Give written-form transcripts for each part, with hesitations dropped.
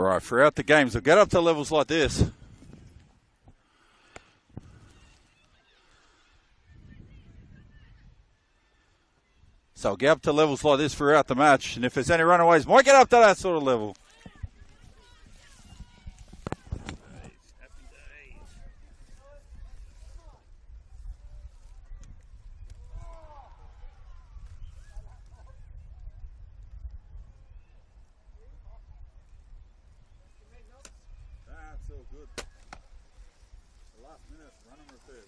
Right, throughout the games, they'll get up to levels like this. So get up to levels like this throughout the match, and if there's any runaways, might get up to that sort of level. That's so good. The last minute, running repairs.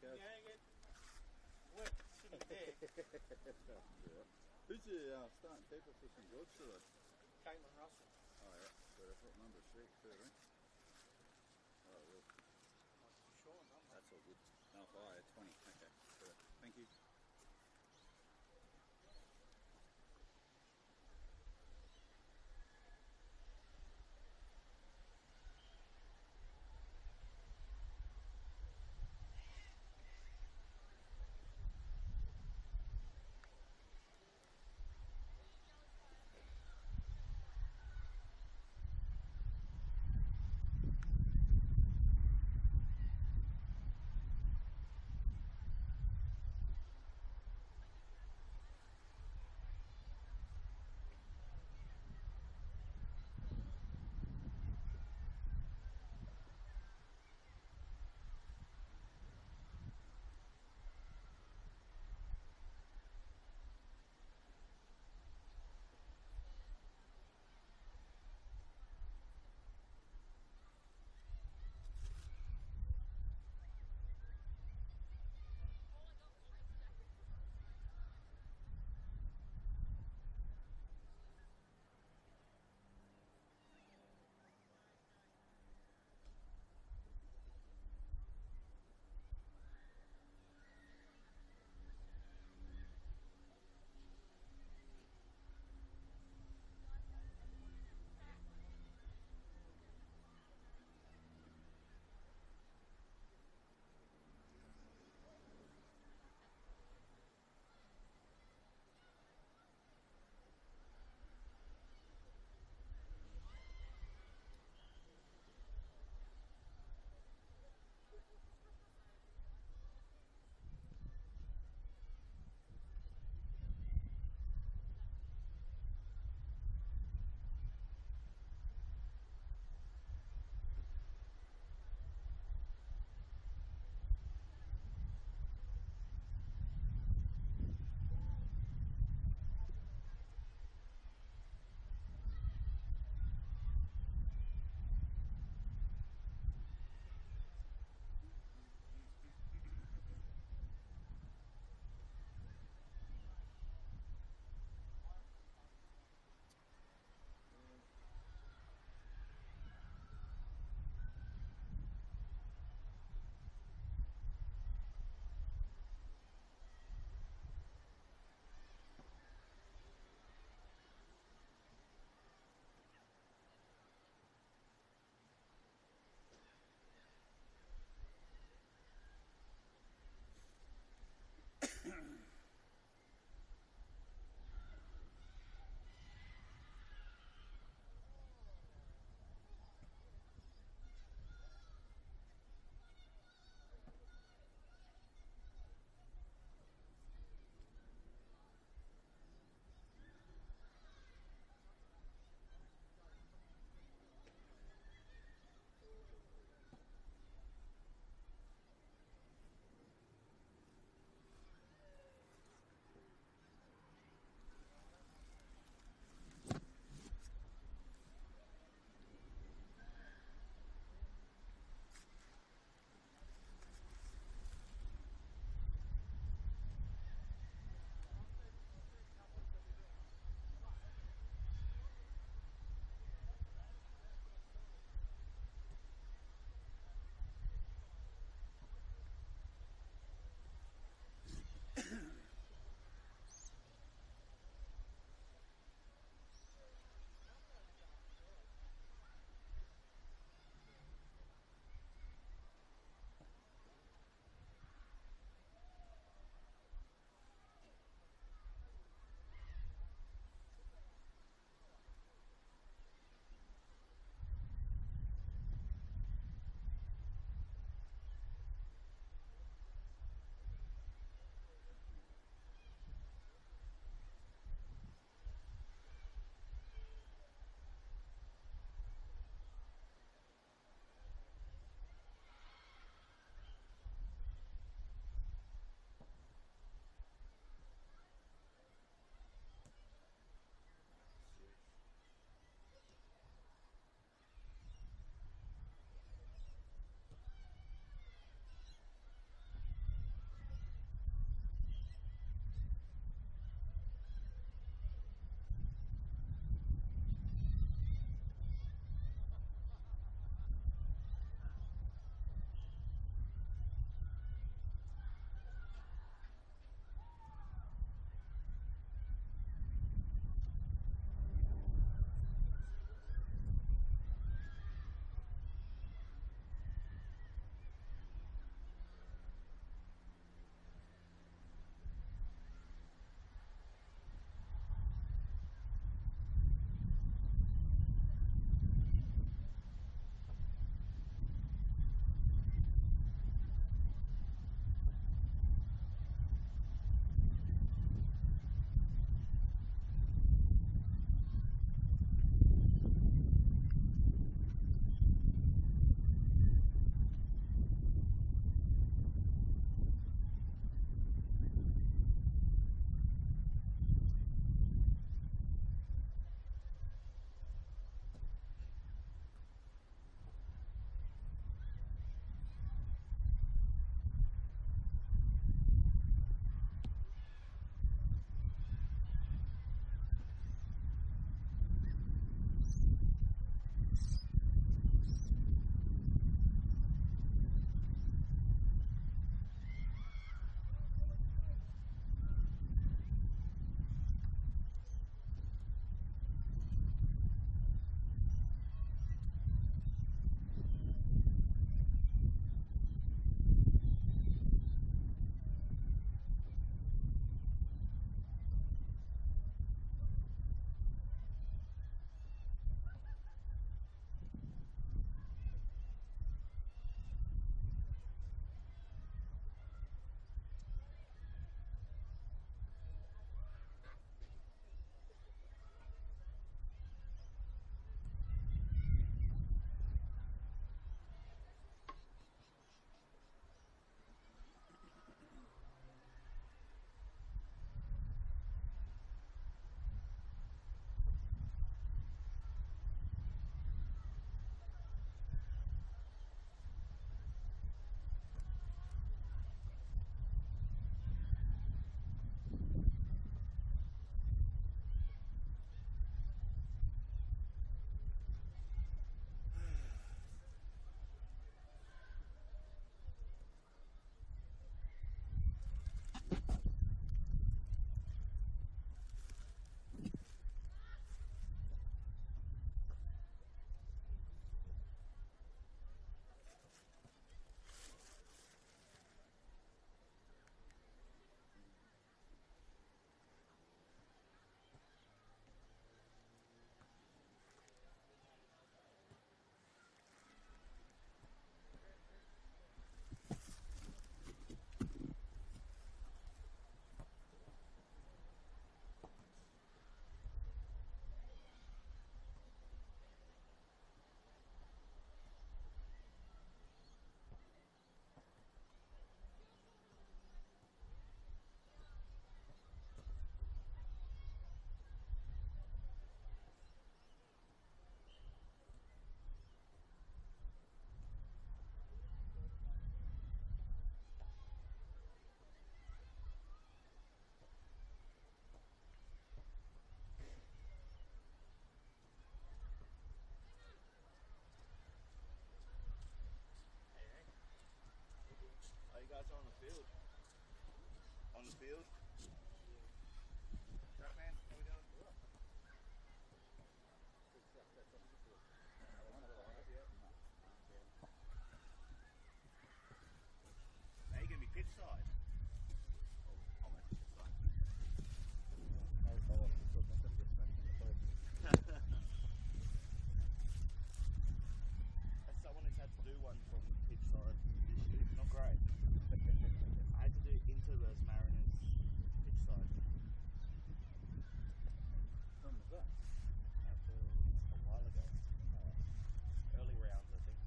Kev. You're going to get wet sitting there. Who's the starting keeper for St George today? Caitlin Russell. Oh yeah, but I've got number 6 too, right? Oh well, Sure, no, mate. that's all good. No, oh yeah, 20. Okay, good. Thank you. on the field. Trackman, how we doing? Now you're going to be pitch side. I'll make it pitch side. As someone who's had to do one from pitch side this year, it's not great. I had to do Interverse Mariners pitch side. When was that? That was a while ago. Early rounds, I think.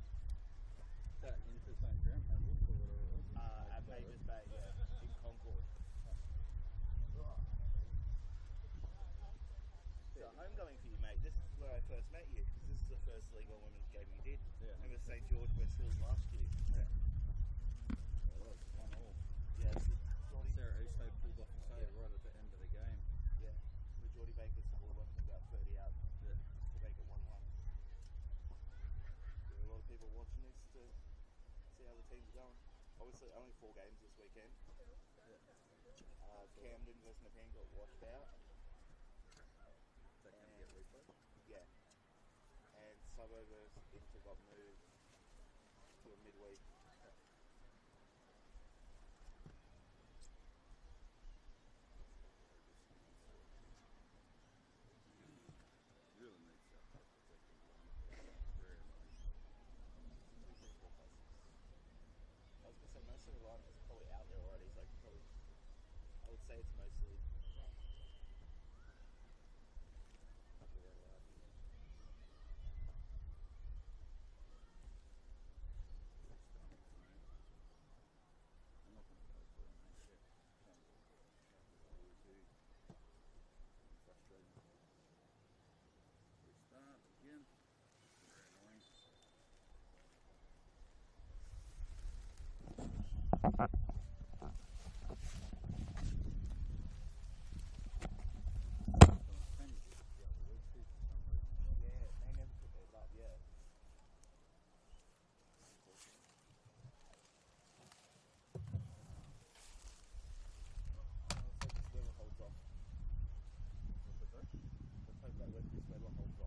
That into St. Graham Hamlet or whatever it was? At Mavis Bay, yeah, in Concord. So homecoming for you, mate. This is where I first met you, because this is the first League One Women's game you did. Yeah. Remember St. George West Hills last year? Yeah, that was 1-1. Yeah, Geordie, Sarah Eastlake pulled off a save right at the end of the game. yeah. With Geordie Baker scored one from about 30 yards Yeah. to make it 1-1. There are a lot of people watching this to see how the team's going. Obviously, only 4 games this weekend. Camden versus Nepean got washed out. That can get replayed. Yeah. And Suburb versus Inter got moved to a midweek. Really needs that protecting line. Very nice. I was going to say, most of the line is probably out there already. It's like probably, I would say it's mostly. I'm not going to go for it, mate. Yeah. Can't go for it. I always do. Frustrating. We start again. Very annoying. Yeah, they never put those up, yeah. Let's hope this weather holds off. Let's hope that this weather holds off.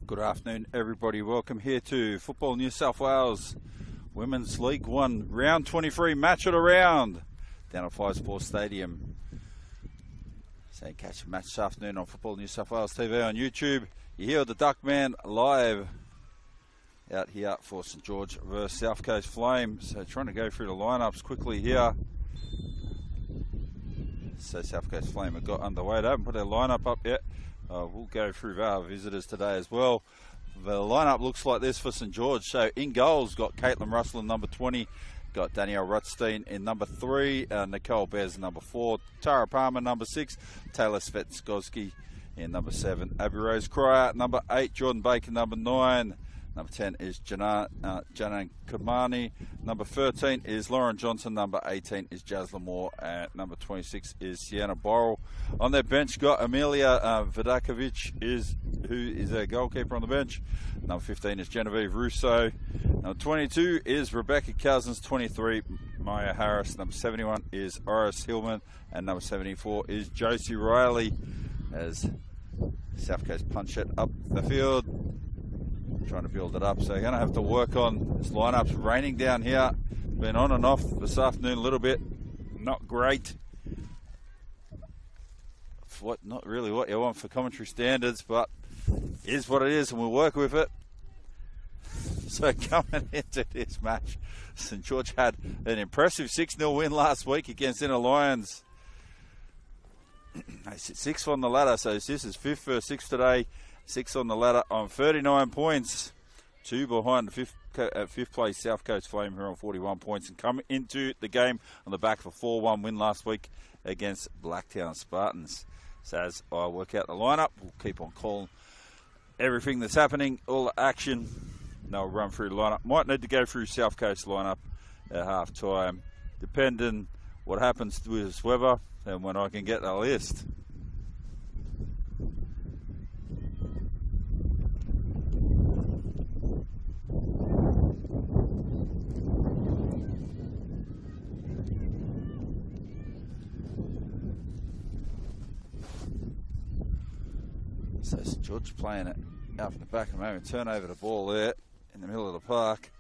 Good afternoon, everybody. Welcome here to Football New South Wales Women's League One, round 23, match it around down at Five Sports Stadium. So you catch the match this afternoon on Football New South Wales TV on YouTube. You hear the Duckman live out here for St George versus South Coast Flame. So trying to go through the lineups quickly here. So South Coast Flame have got underway. They haven't put their lineup up yet. We'll go through our visitors today as well. the lineup looks like this for St George. So in goals, got Caitlin Russell in number 20, got Danielle Rutstein in number 3, Nicole Bears in number 4, Tara Palmer number 6, Taylor Svetskoski in number 7, Abby Rose Cryer number 8, Jordan Baker number 9, number 10 is Janan Kamani, number 13 is Lauren Johnson, number 18 is Jaz Moore, and number 26 is Sienna Borrell. On their bench got Amelia Vidakovic, who is a goalkeeper on the bench. Number 15 is Genevieve Russo. Number 22 is Rebecca Cousins. 23, Maya Harris. Number 71 is Oris Hillman. And number 74 is Josie Riley, as South Coast punch it up the field. Trying to build it up. So you're going to have to work on this lineup. It's raining down here. Been on and off this afternoon a little bit. Not great. Not really what you want for commentary standards, but it is what it is, and we'll work with it. So coming into this match, St George had an impressive 6-0 win last week against Inner Lions. They sit 6th on the ladder, so this is 5th versus 6th today. 6th on the ladder on 39 points. 2 behind the 5th place South Coast Flame here on 41 points, and come into the game on the back of a 4-1 win last week against Blacktown Spartans. So as I work out the lineup, we'll keep on calling everything that's happening, all the action. And I'll run through the lineup. Might need to go through South Coast lineup at half time, depending what happens with this weather and when I can get the list. So St George playing it out from the back of the moment. Turn over the ball there in the middle of the park.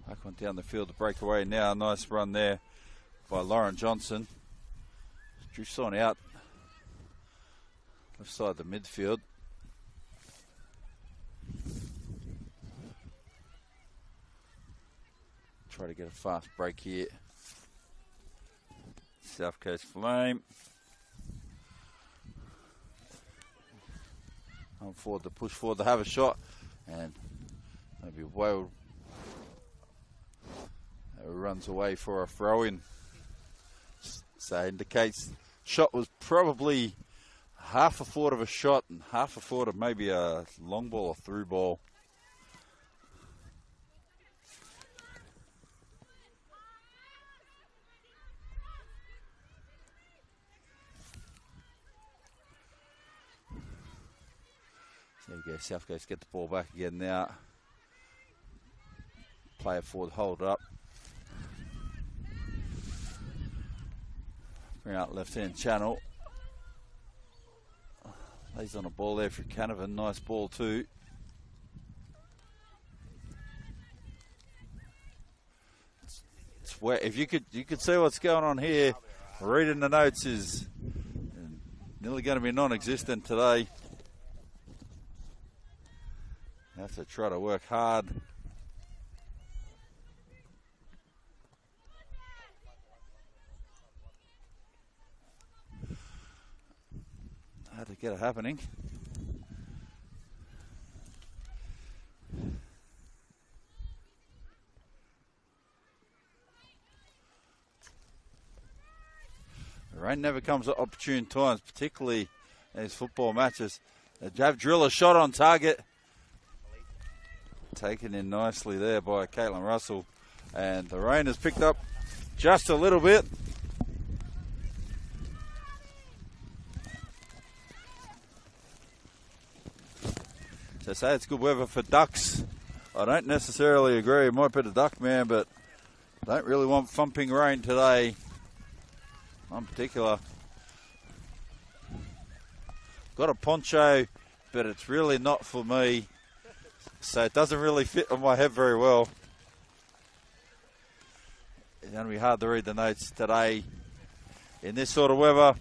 Back one down the field to break away now. Nice run there by Lauren Johnson. Drew Son out left side of the midfield. Try to get a fast break here. South Coast Flame. On forward to push forward to have a shot, and maybe Whale runs away for a throw in. So indicates shot was probably half a thought of a shot and half a thought of maybe a long ball or through ball. There you go, South Coast get the ball back again now. Play it forward, hold up. Bring out left hand channel. Lays on a ball there for Canavan, nice ball too. It's where, if you could see what's going on here, reading the notes is nearly going to be non-existent today. Have to try to work hard. Hard to get it happening. The rain never comes at opportune times, particularly in these football matches. Jav drill a shot on target. Taken in nicely there by Caitlin Russell, and the rain has picked up just a little bit. So say it's good weather for ducks. I don't necessarily agree. I might be the duck man, but I don't really want thumping rain today. In particular, got a poncho, but it's really not for me. So it doesn't really fit on my head very well. It's going to be hard to read the notes today in this sort of weather.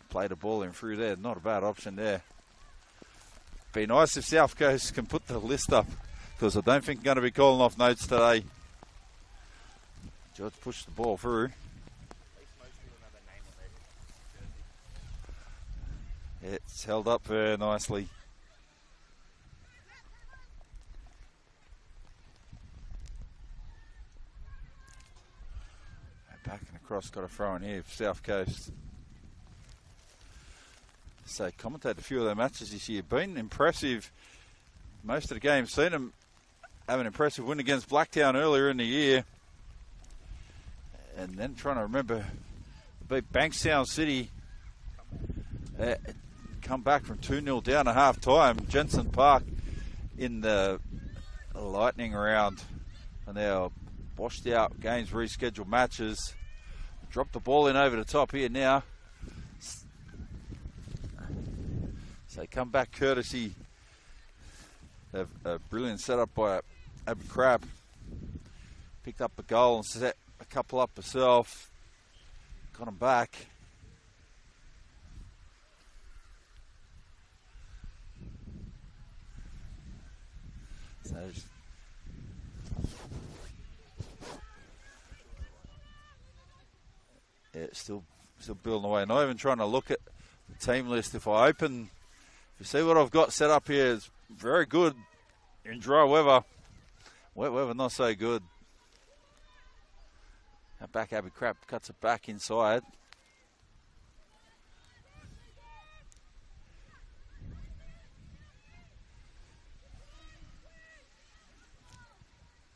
Play the ball in through there, not a bad option there. Be nice if South Coast can put the list up, because I don't think I'm going to be calling off notes today. George pushed the ball through. It's held up very nicely. Back and across, got a throw in here for South Coast. So commentated a few of their matches this year. Been impressive. Most of the games seen them have an impressive win against Blacktown earlier in the year. And then trying to remember, beat Bankstown City. Come back from 2-0 down at half time. Jensen Park in the lightning round. And they're washed out games, rescheduled matches. Dropped the ball in over the top here now. So they come back courtesy of a brilliant setup by Abby Crab. Picked up a goal and set a couple up herself. Got them back. So it's still building away. Not even trying to look at the team list. If I open, if you see what I've got set up here, it's very good in dry weather. Wet weather, not so good. Now back Abby Crap cuts it back inside.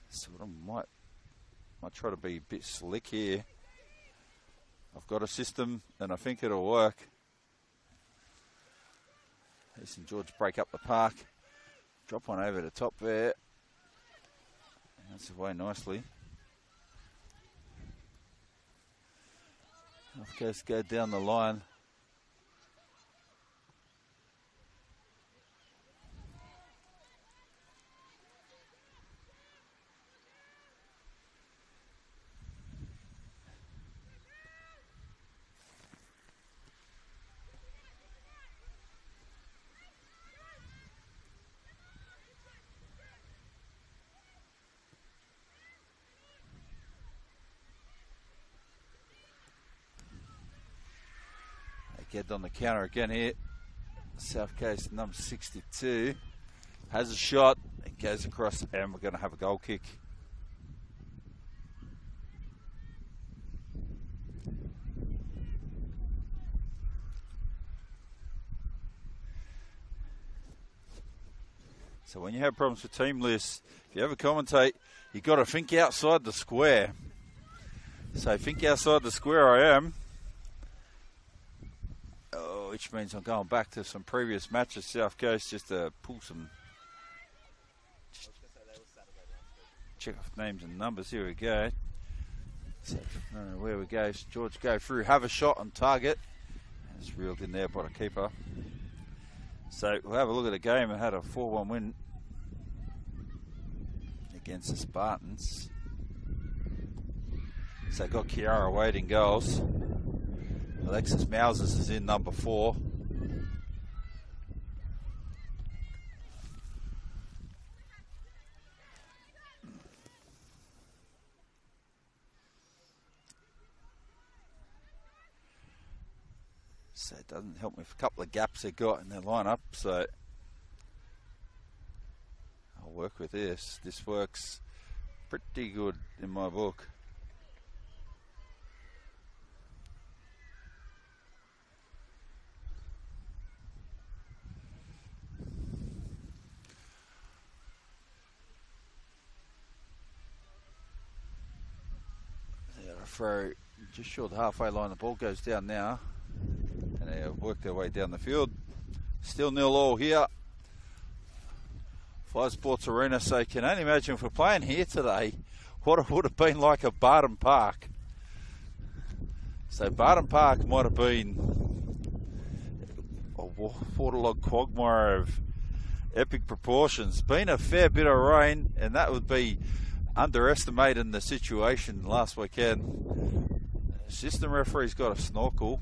So I might try to be a bit slick here. I've got a system and I think it'll work. St George break up the park. Drop one over the top there. That's away nicely. Off goes, go down the line. Get on the counter again here. South Coast number 62 has a shot. It goes across and we're going to have a goal kick. So when you have problems with team lists, if you ever commentate, you've got to think outside the square. So think outside the square I am. Which means I'm going back to some previous matches, South Coast, just to pull some, check off names and numbers. Here we go. So, I don't know where we go. George go through, have a shot on target. And it's reeled in there by the keeper. So we'll have a look at the game. It had a 4-1 win against the Spartans. So got Kiara waiting goals. Alexis Mousers is in number 4. So it doesn't help me with a couple of gaps they got in their lineup, so I'll work with this. This works pretty good in my book. Throw just short of the halfway line. The ball goes down now, and they work their way down the field. Still 0-0 here. Five Sports Arena. So you can only imagine if we're playing here today, what it would have been like at Barton Park. So Barton Park might have been a waterlogged quagmire of epic proportions. Been a fair bit of rain, and that would be underestimating the situation last weekend. System referee's got a snorkel.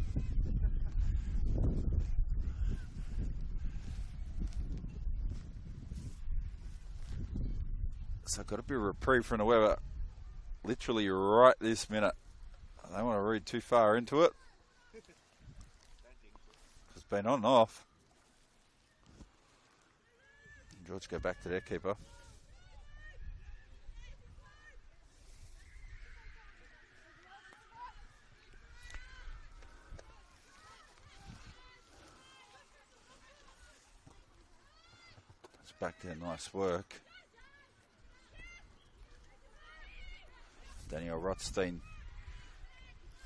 So I've got a bit of reprieve from the weather literally right this minute. I don't want to read too far into it, because been on and off. George go back to their keeper. It's back there, nice work. Daniel Rothstein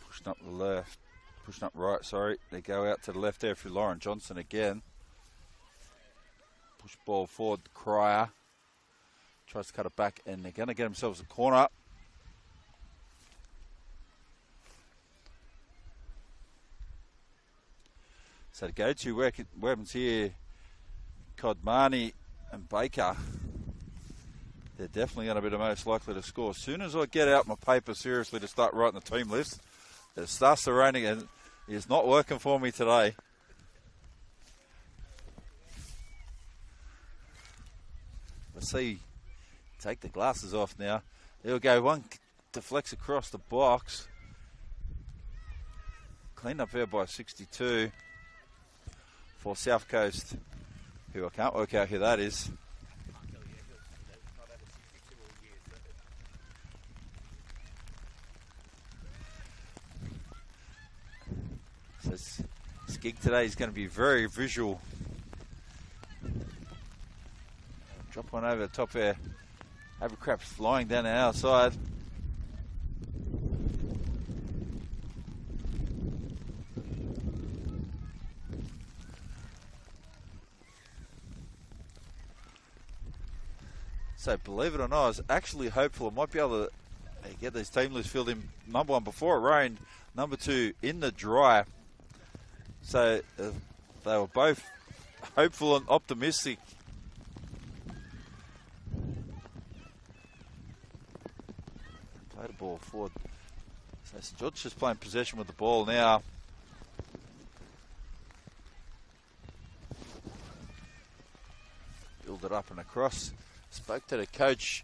pushing up the left, pushing up right, sorry. They go out to the left there for Lauren Johnson again. Push ball forward, Cryer. Tries to cut it back, and they're going to get themselves a corner. So the go-to weapons here, Kodmani and Baker. They're definitely going to be the most likely to score. As soon as I get out my paper seriously to start writing the team list, it starts to raining and it's not working for me today. Let's see. Take the glasses off now. There we go. One deflects across the box. Cleaned up there by 62 for South Coast, who I can't work out who that is. So this gig today is going to be very visual. Drop one over the top there. Abercrap's flying down the outside. So believe it or not, I was actually hopeful I might be able to get these team lists filled in. Number one, before it rained. Number two, in the dry. So they were both hopeful and optimistic. Play the ball forward. So St George is playing possession with the ball now. Build it up and across. Spoke to the coach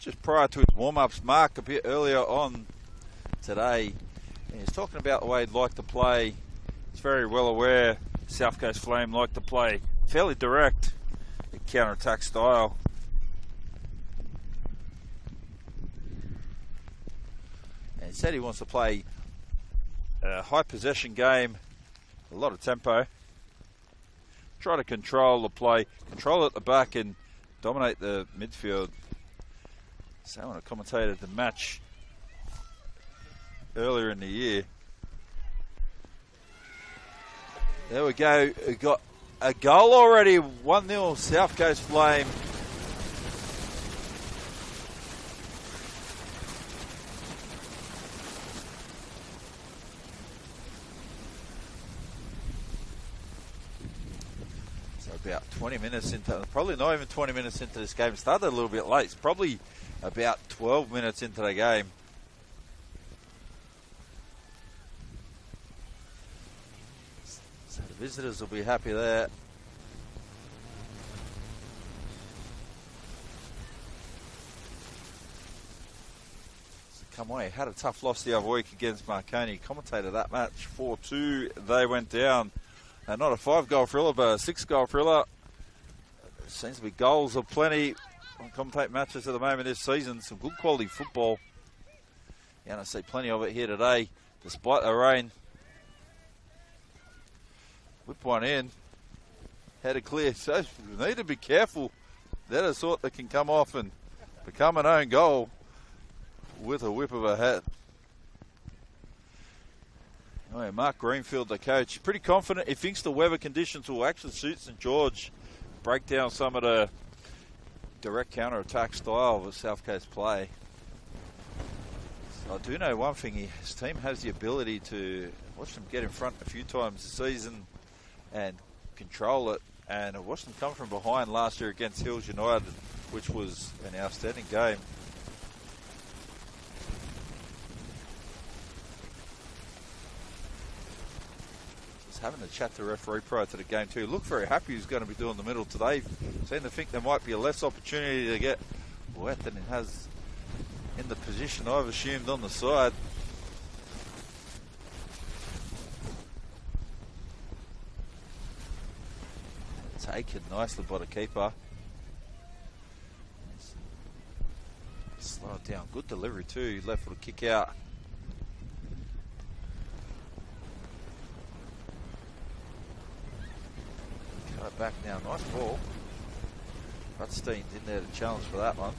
just prior to his warm-ups, Mark, a bit earlier on today. And he's talking about the way he'd like to play. He's very well aware South Coast Flame like to play fairly direct, the counter-attack style. And he said he wants to play a high possession game, a lot of tempo. Try to control the play, control at the back and dominate the midfield. So when I commentated the match earlier in the year. There we go. We got a goal already. 1-0 South Coast Flame. So about 20 minutes into, probably not even 20 minutes into this game. It started a little bit late. It's probably about 12 minutes into the game. So the visitors will be happy there. So come away. Had a tough loss the other week against Marconi. Commentated that match 4-2. They went down. Not a 5-goal thriller, but a 6-goal thriller. Seems to be goals of plenty on commentate matches at the moment this season. Some good quality football. You're going to see plenty of it here today, despite the rain. Whip one in. Headed clear. So we need to be careful. They're the sort that can come off and become an own goal with a whip of a hat. Anyway, Mark Greenfield, the coach, pretty confident. He thinks the weather conditions will actually suit St George. Break down some of the direct counter-attack style of the South Coast play. So I do know one thing. His team has the ability to watch them get in front a few times this season and control it. And I watched them come from behind last year against Hills United, which was an outstanding game. Having a chat to the referee prior to the game too. Looked very happy he's going to be doing the middle today. Seemed to think there might be a less opportunity to get wet than it has in the position I've assumed on the side. taken nicely by the keeper. Slow it down. Good delivery too. Left foot kick out. Cut it back now. Nice ball. Rutstein's in there to challenge for that one.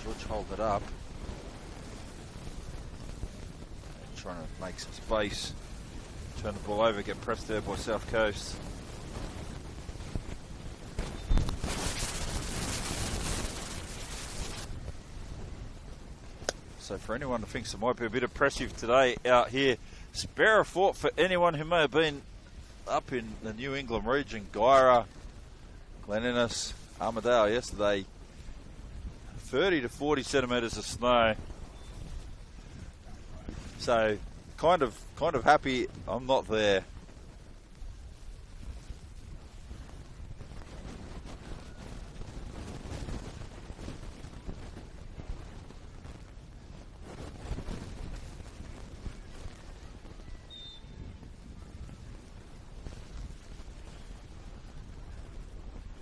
George hold it up. Trying to make some space. Turn the ball over, get pressed there by South Coast. So for anyone who thinks it might be a bit oppressive today out here, spare a thought for anyone who may have been up in the New England region, Guyra, Glen Innes, Armidale yesterday. 30 to 40 centimetres of snow. So kind of happy I'm not there.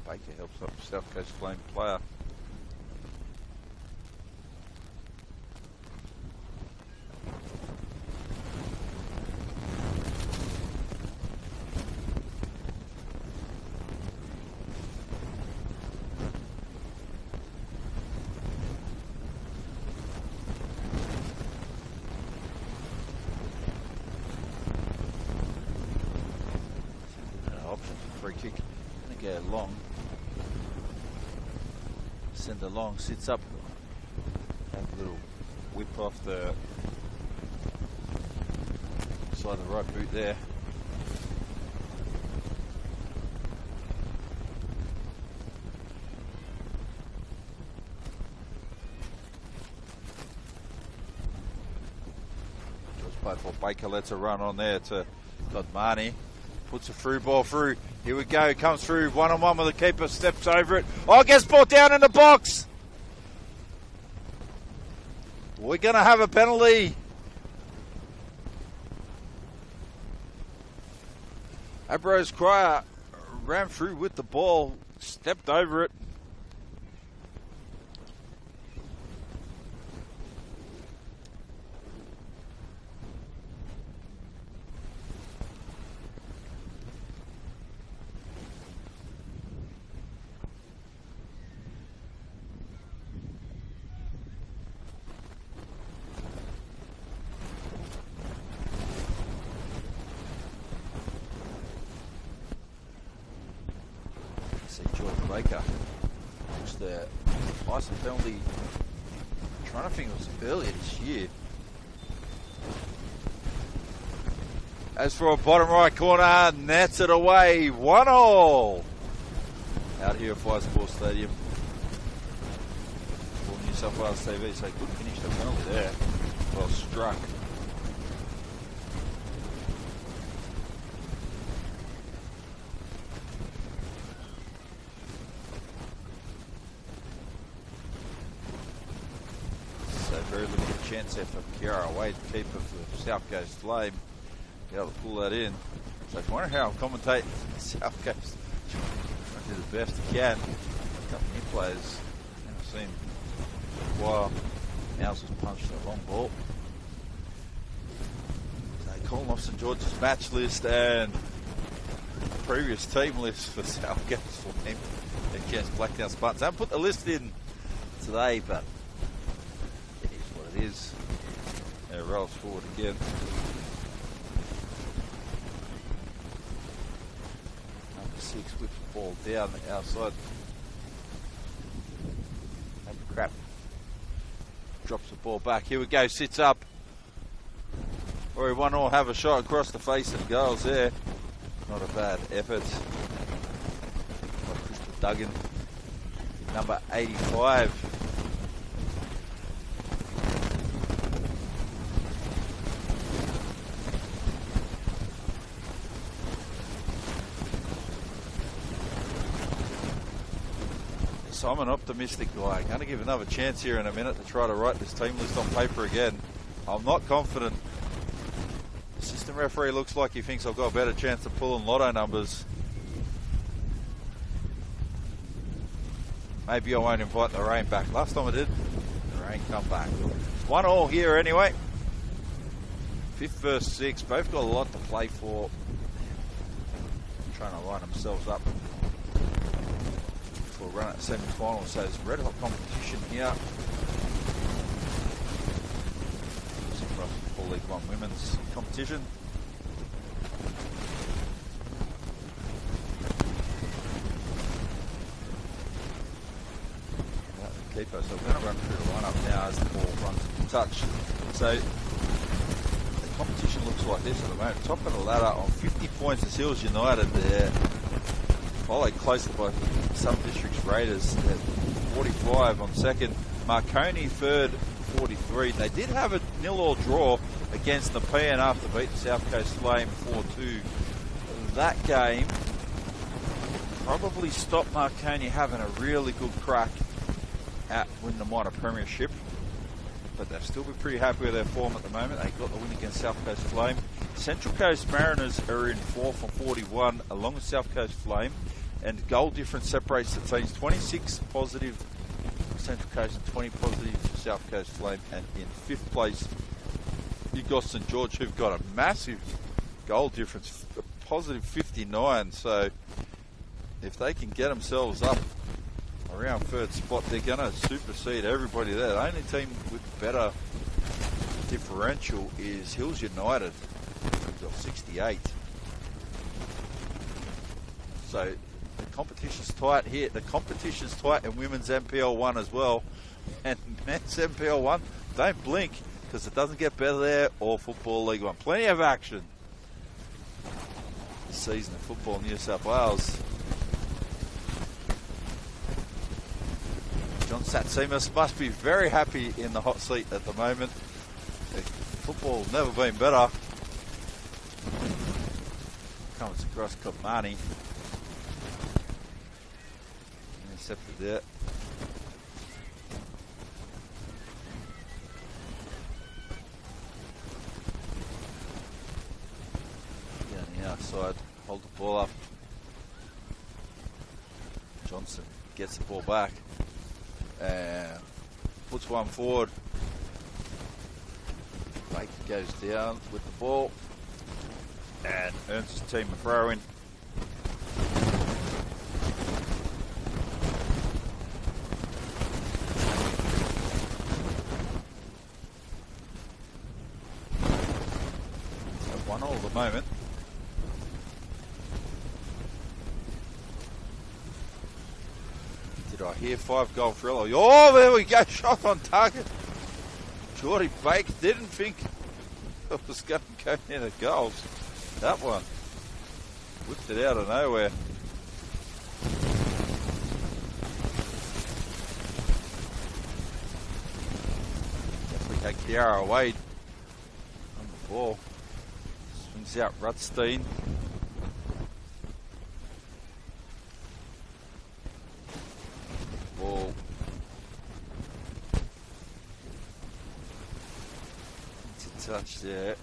Baker helps up South Coast Flame player. Option for free kick. Gonna go long. Send it long, sits up. Have a little whip off the side of the right boot there. Just play for Baker, lets a run on there to Godmani. Puts a through ball through. Here we go. Comes through. 1-on-1 with the keeper. Steps over it. Oh, gets brought down in the box. We're going to have a penalty. Abrose Cryer ran through with the ball. Stepped over it. Baker, which the ice penalty, I'm trying to think it was earlier this year. As for a bottom right corner, nets it away, 1-1. Out here at Fire Sports Stadium. For New South Wales TV, so good finish the penalty there. Well struck. Very limited chance there for Kiara Wade, keeper for South Coast Flame. Be able to pull that in. So if you wonder how I'm commentating South Coast, I do the best I can. A couple of new players, I've seen for a while. Now's just punched a long ball. So calling off St George's match list and previous team list for South Coast Flame against Blacktown Spartans. I haven't put the list in today, but is. It rolls forward again. Number 6 whips the ball down the outside. And crap. Drops the ball back. Here we go. Sits up. Or 1-1 have a shot across the face and goals there. Not a bad effort. By Crystal Duggan. Number 85. So I'm an optimistic guy. I'm going to give another chance here in a minute to try to write this team list on paper again. I'm not confident. Assistant referee looks like he thinks I've got a better chance of pulling lotto numbers. Maybe I won't invite the rain back. Last time I did, the rain come back. It's 1-1 here anyway. 5th versus 6th. Both got a lot to play for. Trying to line themselves up for a run at semi-final. So it's red hot competition here. Football League One women's competition. Keeper. So we're going to run through the lineup now as the ball runs into touch. So the competition looks like this at the moment. Top of the ladder on 50 points is Hills United there. Followed closely by some districts Raiders at 45 on second. Marconi third, 43. They did have a 0-0 draw against the PN after beat the South Coast Flame 4-2. That game probably stopped Marconi having a really good crack at winning the minor premiership, but they'll still be pretty happy with their form at the moment. They got the win against South Coast Flame. Central Coast Mariners are in 4th on 41 along with South Coast Flame, and goal difference separates the teams. 26 positive for Central Coast and 20 positive for South Coast Flame, and in 5th place you've got St George, who've got a massive goal difference, a positive 59. So if they can get themselves up around 3rd spot, they're going to supersede everybody there. The only team with better differential is Hills United. They've got 68. So the competition's tight here. The competition's tight in women's NPL 1 as well. And men's NPL 1, don't blink, because it doesn't get better there, or Football League 1. Plenty of action this season of Football New South Wales. John Satsimas must be very happy in the hot seat at the moment. Football's never been better. Comes across Kamani. Intercepted there. Down the outside, hold the ball up. Johnson gets the ball back and puts one forward. Baker goes down with the ball and earns his team a throw in. So 1-1 at the moment. Did I hear 5-goal thriller? Oh, there we go. Shot on target. Geordie Baker didn't think it was going to go near the goals. That one whipped it out of nowhere. Definitely had Kiara Wade on the ball. Swings out Rutstein. Ball into touch there.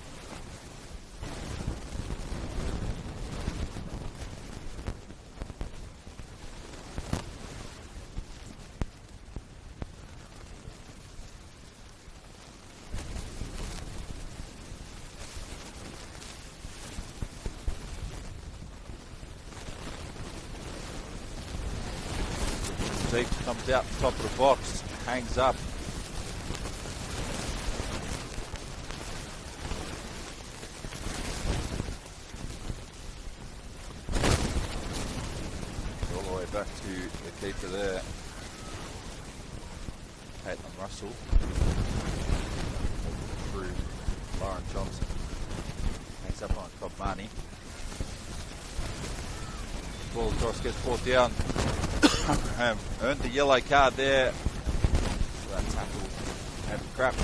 Deep, comes out the top of the box, hangs up. All the way back to the keeper there. Caitlin Russell. Through Lauren Johnson. Hangs up on Kobmani. Ball across, gets brought down. Earned the yellow card there. So that tackle had crap.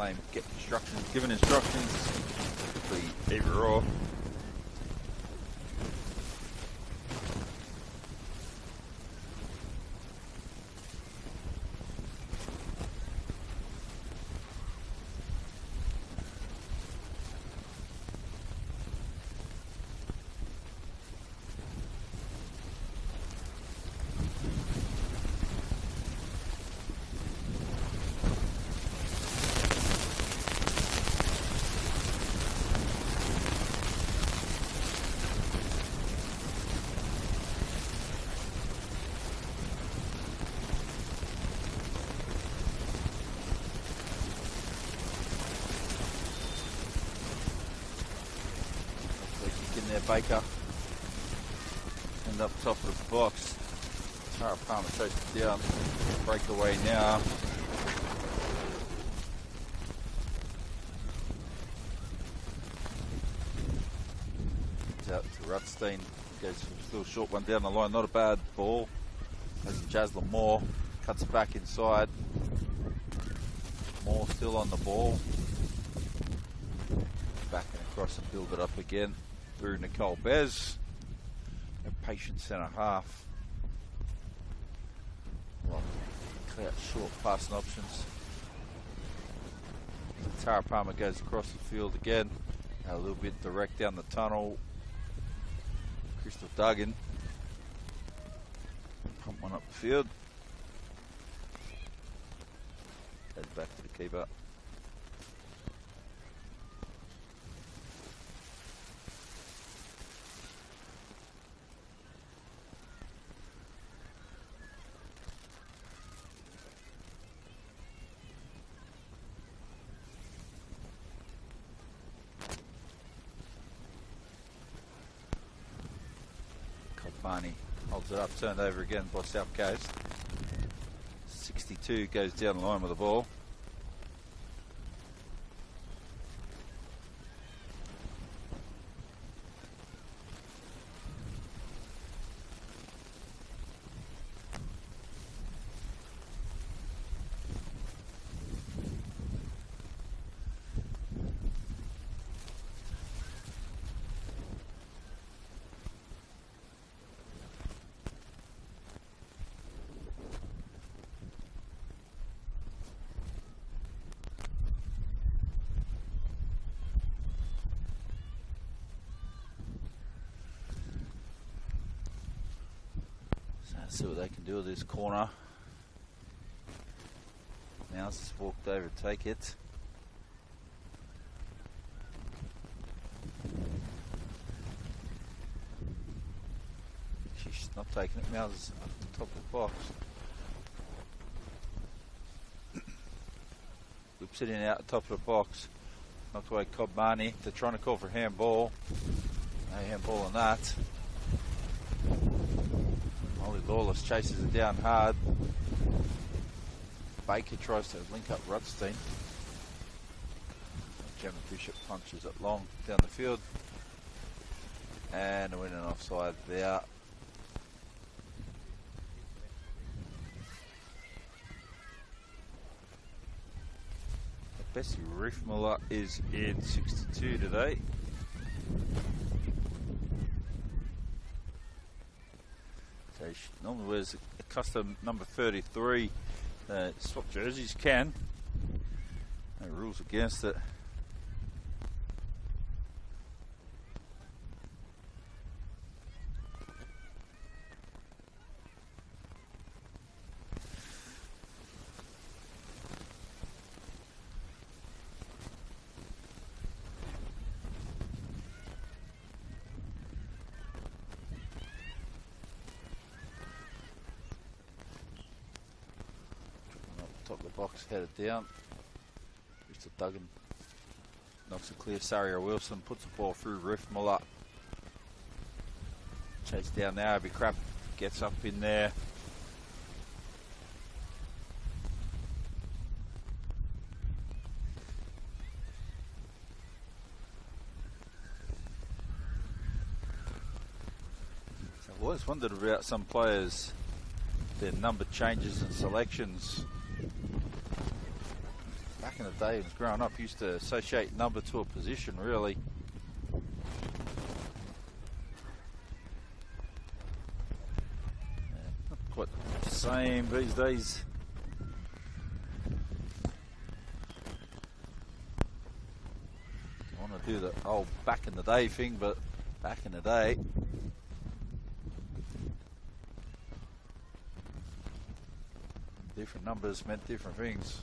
Flame get instructions, given instructions. Be either or. Baker and up top of the box. Tara Palmer takes it down. Breakaway now. It's out to Rutstein. Goes for a little short one down the line. Not a bad ball. As Jasla Moore cuts it back inside. Moore still on the ball. Back and across and build it up again. Through Nicole Bez, a patient centre half. Well, clear out short passing options. Tara Palmer goes across the field again, a little bit direct down the tunnel. Crystal Duggan, pump one up the field. Goes back to the keeper. Barney holds it up, turned over again by South Coast. 62 goes down the line with the ball. See what they can do with this corner. Mouse has walked over to take it. She's not taking it. Mouse is up the top of the box. Whips it in out the top of the box. Knocked away Kobmani. They're trying to call for handball. No handball on that. Lawless chases it down hard. Baker tries to link up Rutstein. Gemma Bishop punches it long down the field. And a win and offside there. Bessie Riefmuller is in 62 today. She normally wears a custom number 33. Swap jerseys can. No rules against it. Top of the box, headed down. Crystal Duggan knocks it clear. Saria Wilson puts the ball through Riefmuller. Chase down now, Abby Crap gets up in there. So I've always wondered about some players, their number changes and selections. back in the day, when I was growing up, used to associate number to a position, really. Not quite the same these days. I want to do the old back in the day thing, but back in the day, different numbers meant different things.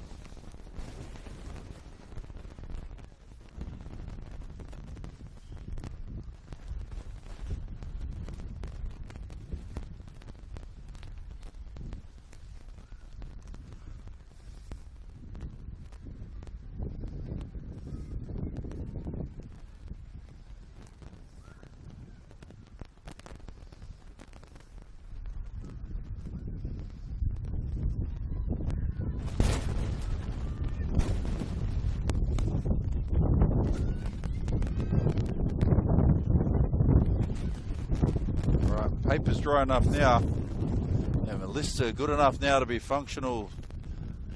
Paper's dry enough now, and the lists are good enough now to be functional.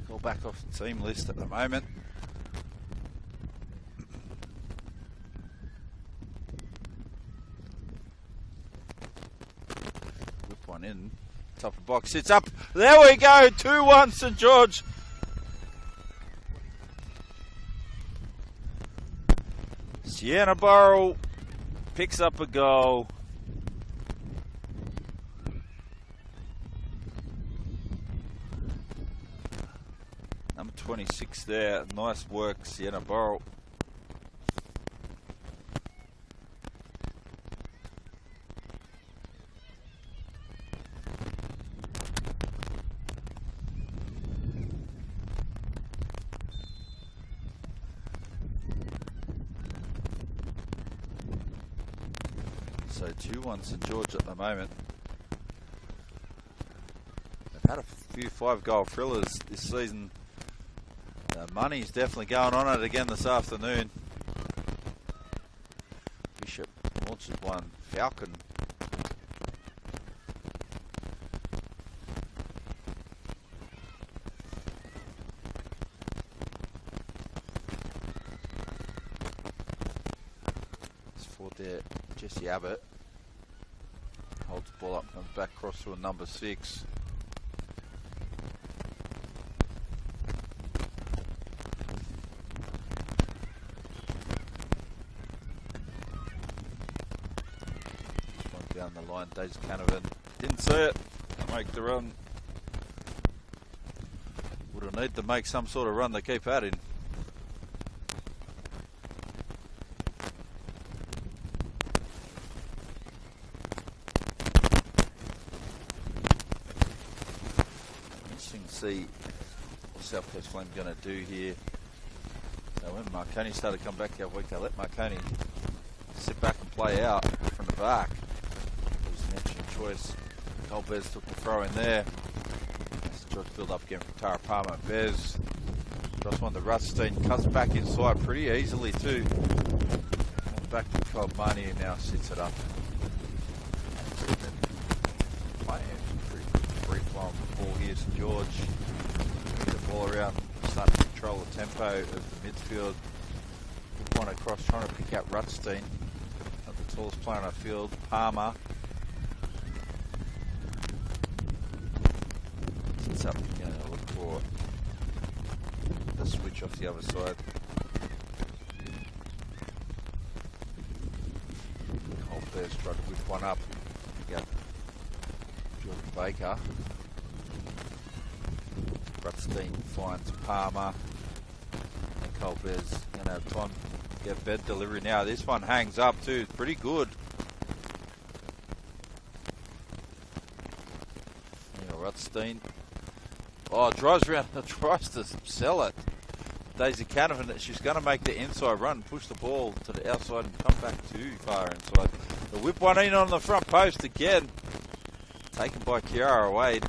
Go back off the team list at the moment. Whip one in, top of box, sits up. There we go, 2-1 St George. Sienna Burrell picks up a goal. Number 26 there. Nice work, Sienna Burrell. So 2-1 St George at the moment. They've had a few 5-goal thrillers this season. Money's definitely going on it again this afternoon. Bishop launches one. Falcon. It's for there. Jesse Abbott holds the ball up and back cross to a number 6. Down the line, Daisy Canavan didn't see it. Make the run. Would have need to make some sort of run to keep at him. Interesting to see what South Coast Flame going to do here. So when Marconi started to come back the other week, they let Marconi sit back and play out from the back. Choice. Cole Bez took the throw in there. George build up again from Tara Palmer. Bez just one to Rutstein, cuts back inside pretty easily too. And back to Colmani, who now sits it up. Playing pretty free flowing ball here. St George moving the ball around, starting to control the tempo of the midfield. Good one across, trying to pick out Rutstein. Not the tallest player on our field. Palmer. Up, going to look for the switch off the other side. Old Bears tried to whip one up. We got Jordan Baker. Rutstein finds Palmer. And Cole Bears going to have time to get bed delivery now. This one hangs up too. It's pretty good. Rutstein. Oh, drives around and tries to sell it. Daisy Canavan, she's going to make the inside run, push the ball to the outside and come back too far inside. The whip one in on the front post again. Taken by Kiara Wade.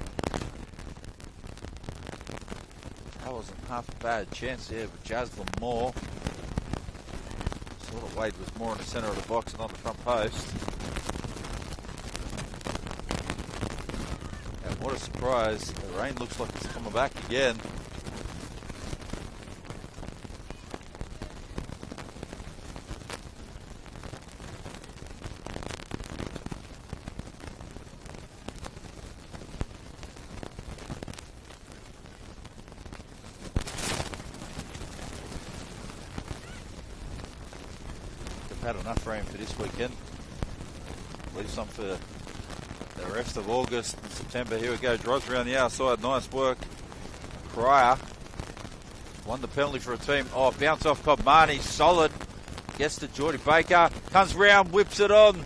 That wasn't half a bad chance there, but Jaslyn Moore. Sort of Wade was more in the centre of the box and on the front post. And what a surprise. The rain looks like it's coming back again. had enough rain for this weekend. Leave some for the rest of August and September. Here we go, drives around the outside, nice work. Cryer won the penalty for a team. Oh, bounce off Cobmani, solid. Gets to Geordie Baker, comes round, whips it on.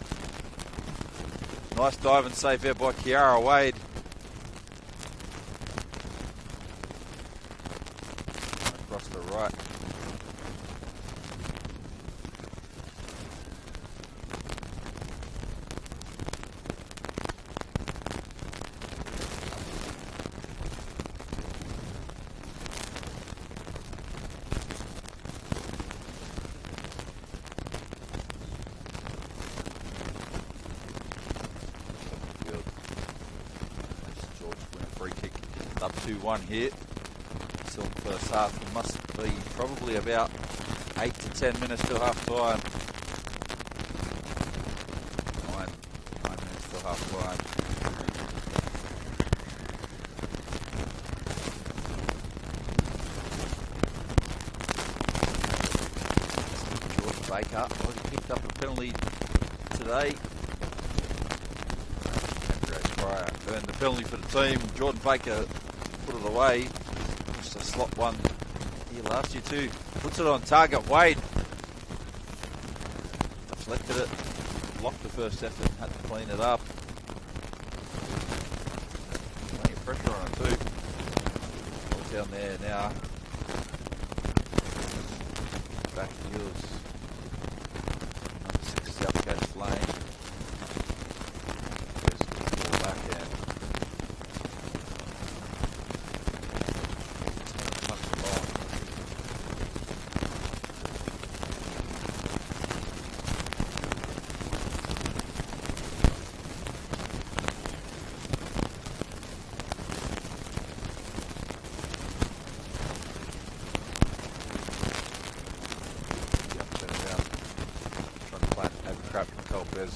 Nice dive and save there by Kiara Wade. Across the right. Up 2-1 here. Still in the first half. It must be probably about 8 to 10 minutes till half time. 9 minutes till half time. Jordan Baker already picked up a penalty today. And the penalty for the team. Jordan Baker put it away. Just a slot one here last year too. Puts it on target. Wade deflected it. Blocked the first effort. Had to clean it up. Plenty of pressure on it too. All down there now. Back to yours. Number 6 South Coast Flame.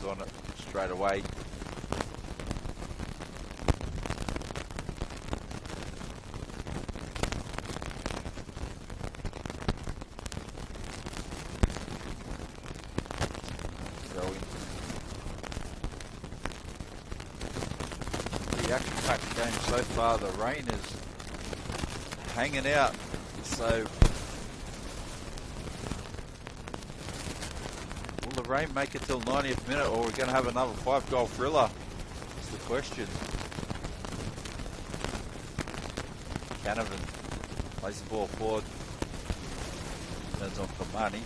On it straight away. Throw in. The action-packed game so far, the rain is hanging out, so will the rain make it till 90th minute, or we're going to have another 5-goal thriller? That's the question. Canavan plays the ball forward. Turns on Kamani.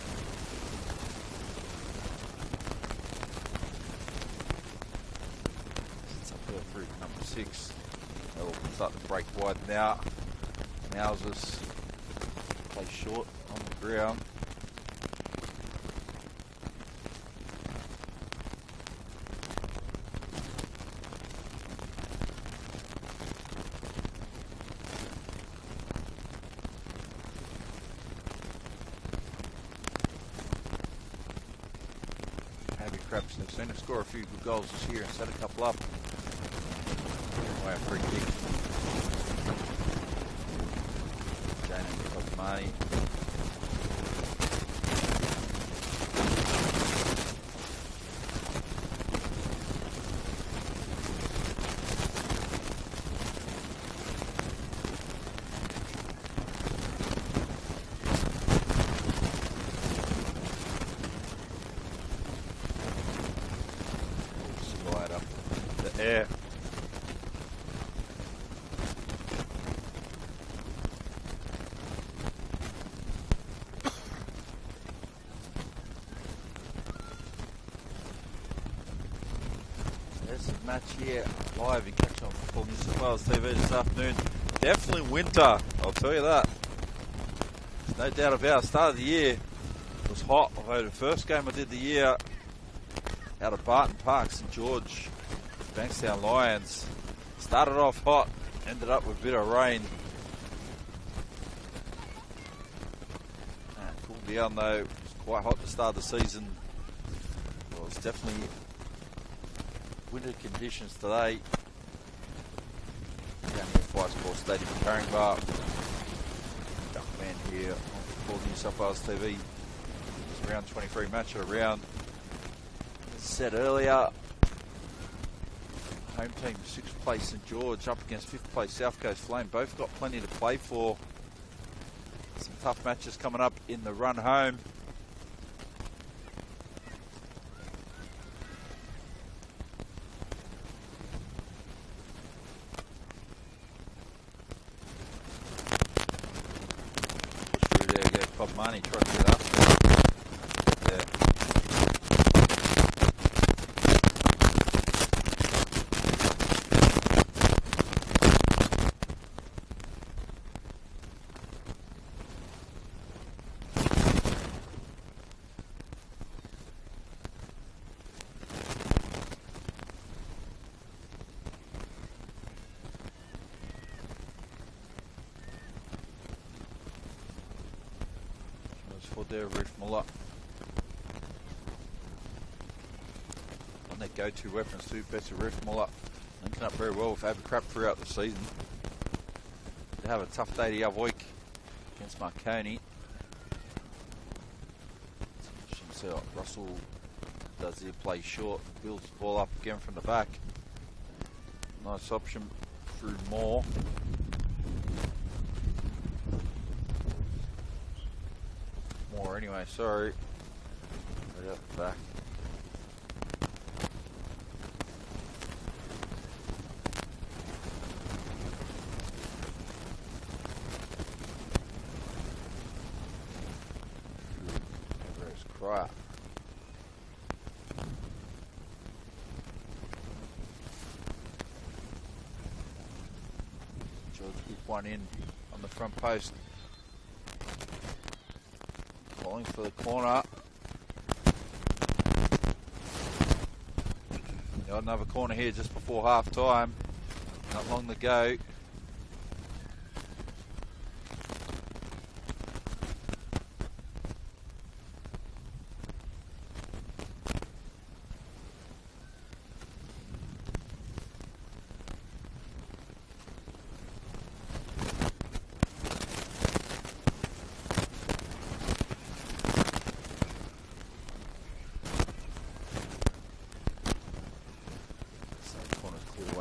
Sits up there through number 6. They'll start to break wide now. Mouses play short on the ground. Craps, they've seen her score a few good goals this year and set a couple up. Away a free kick. Jane Cosmani. Yeah. There's a match here live in catch on Football New South Wales TV this afternoon. Definitely winter, I'll tell you that. There's no doubt about it. Start of the year it was hot. Although the first game I did the year out of Barton Park, St George, Bankstown Lions. Started off hot, ended up with a bit of rain. Cooled down though. It was quite hot to start the season. Well, it's definitely winter conditions today. Down here at Fire Sports Stadium in Caringbah. Duckman here on Football New South Wales TV. round 23 match of the round. As said earlier, home team 6th place St George up against 5th place South Coast Flame. Both got plenty to play for. Some tough matches coming up in the run home. Money trying to get up there. There, Reef Muller. On their go-to weapons too, better Reef Muller. Linking up very well with Abercrap throughout the season. They have a tough day the other week against Marconi. So Russell does the play short, builds the ball up again from the back. Nice option through Moore. Anyway, sorry. Right out the back. Where's Cryer? George whip one in on the front post. Calling for the corner. Got another corner here just before half time. Not long to go.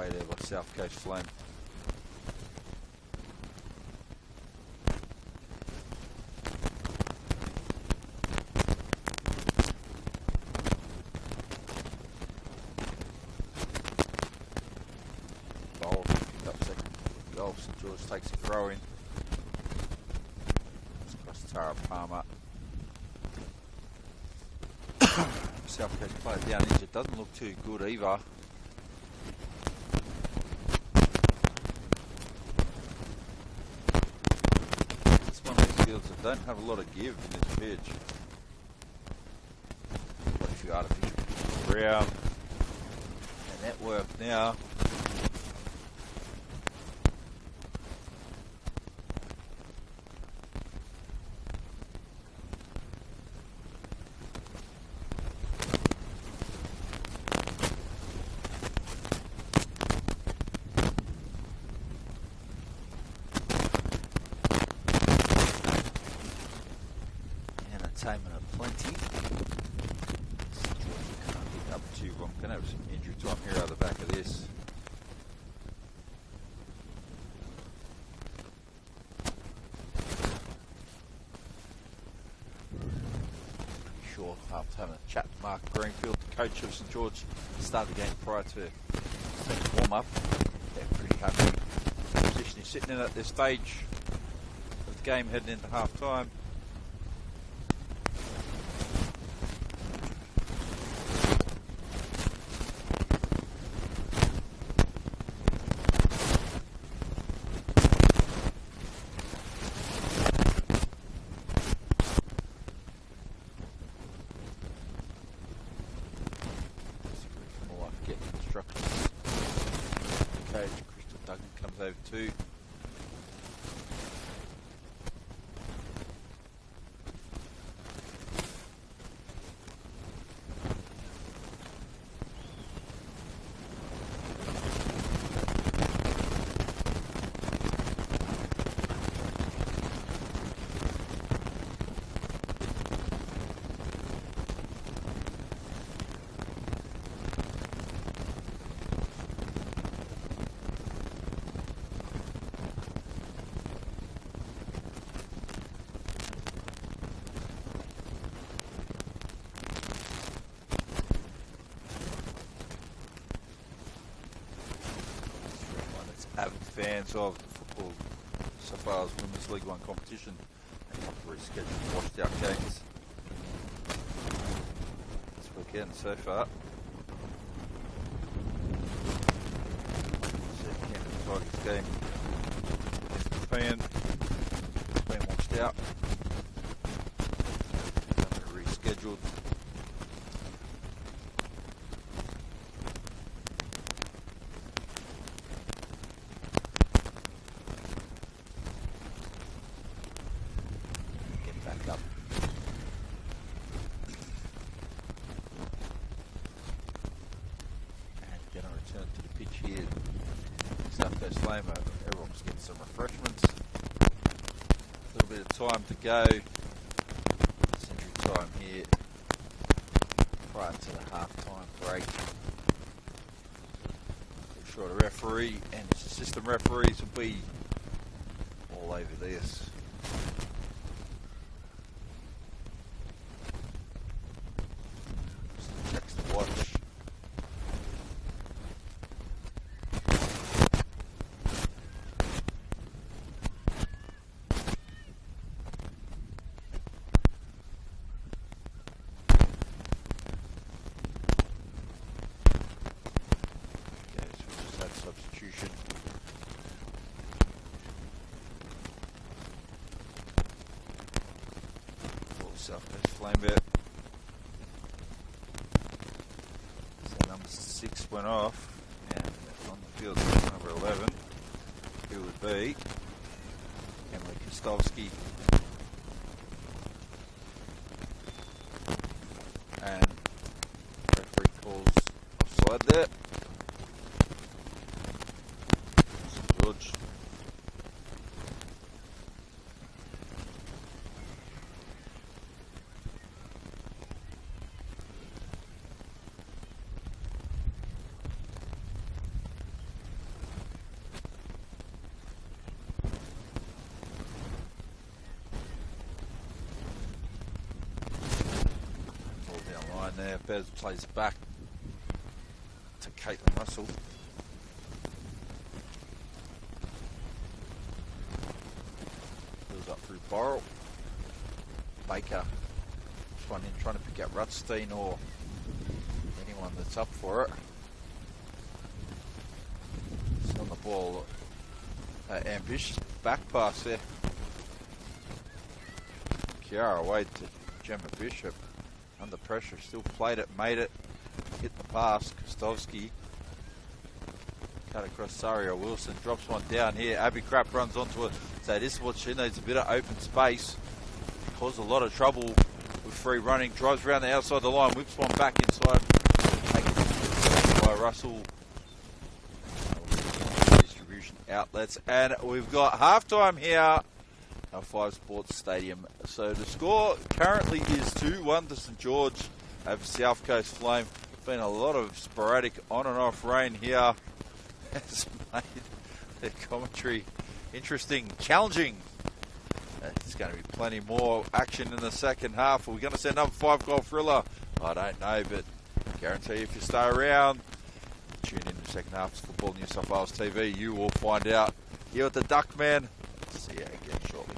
There by South Coast Flame. Bowl picked up second goal. St George takes a throw in. It's across Tara Palmer. South Coast player down injured. Doesn't look too good either. That don't have a lot of give in this pitch. Got a few artificial ground and network now. Entertainment of plenty. Can't pick up too. I'm going to have some injury time here out the back of this. Pretty sure after having a chat to Mark Greenfield, the coach of St George, started the game prior to the warm up. They're pretty happy with the position he's sitting in at this stage of the game heading into half time. Crystal Duggan comes over too. fans of the football South Wales Women's League One competition and rescheduled washed out games this weekend so far. Canberra Tigers game against Japan been washed out. Rescheduled. Get back up. And going to return to the pitch here. South Coast Flame, everyone's getting some refreshments. A little bit of time to go. Century time here prior to the half-time break. We're sure the referee and his assistant referees will be all over this. Just checks the watch. Substitution. For South Coast Flame bet. So number 6 went off, and on the field number 11, who would be Emily Kostovsky. And referee calls offside there. George. Ball down line there. Bez plays it back to Caitlin Russell. Up through Borrell. Baker trying to pick out Rutstein or anyone that's up for it. It's on the ball. Ambitious back pass there. Kiara Wade to Gemma Bishop. Under pressure, still played it, made it, hit the pass. Kostovsky cut across Saria Wilson, drops one down here. Abby Crapp runs onto it. So this is what she needs, a bit of open space. Caused a lot of trouble with free running. Drives around the outside of the line, whips one back inside. Taken by Russell. Distribution outlets. And we've got halftime here at 5 Sports Stadium. So the score currently is 2-1 to St George over South Coast Flame. Been a lot of sporadic on and off rain here. It's made the commentary interesting, challenging. There's going to be plenty more action in the second half. Are we going to see another 5-goal thriller? I don't know, but I guarantee if you stay around, tune in the second half of Football New South Wales TV, you will find out here at the Duckman. See you again shortly.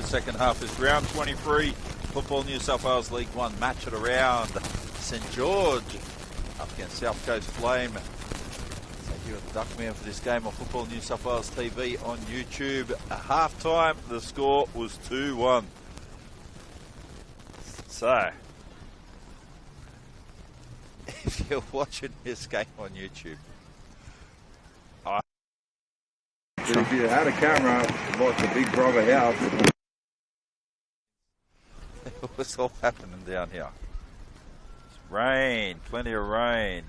second half is round 23, Football New South Wales League 1 match at around. St George up against South Coast Flame. So here at the Duckman for this game on Football New South Wales TV on YouTube. At half time, the score was 2-1. So, if you're watching this game on YouTube, If you had a camera like the Big Brother house, what's all happening down here? It's rain, plenty of rain.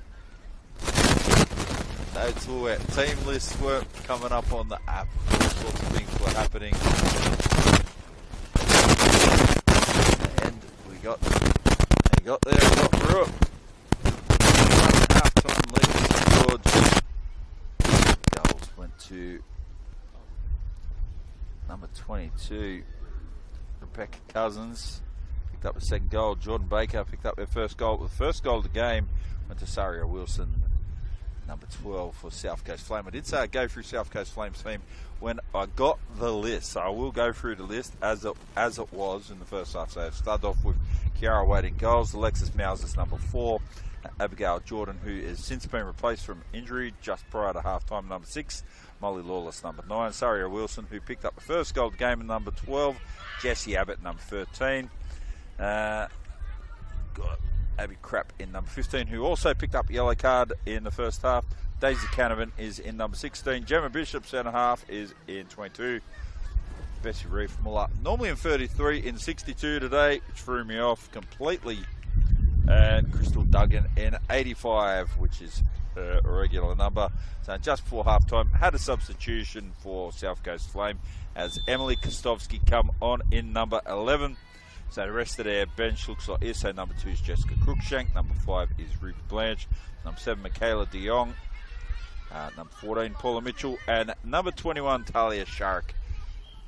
Notes were wet. Team lists weren't coming up on the app. All sorts of things were happening. And we got there, we got through it. Half time lead to St George. Goals went to number 22, Rebecca Cousins, picked up the second goal. Jordan Baker picked up their first goal. The first goal of the game went to Saria Wilson, number 12 for South Coast Flame. I did say I'd go through South Coast Flame's team when I got the list, so I will go through the list as it was in the first half. So I started off with Kiara Wade in goals, Alexis Mowsers, number 4, Abigail Jordan, who has since been replaced from injury just prior to half-time, number 6, Molly Lawless, number 9, Saria Wilson, who picked up the first goal of the game, in number 12, Jessie Abbott, number 13, got Abby Crapp in number 15, who also picked up a yellow card in the first half. Daisy Canavan is in number 16, Gemma Bishop, centre half, is in 22, Bessie Reef Muller, normally in 33, in 62 today, which threw me off completely, and Crystal Duggan in 85, which is her regular number. So just before half time, had a substitution for South Coast Flame as Emily Kostovsky come on in number 11. So the rest of their bench looks like this. So number 2 is Jessica Cruikshank, number 5 is Ruby Blanche, number 7 Michaela de Jong, number 14 Paula Mitchell, and number 21 Talia Shark.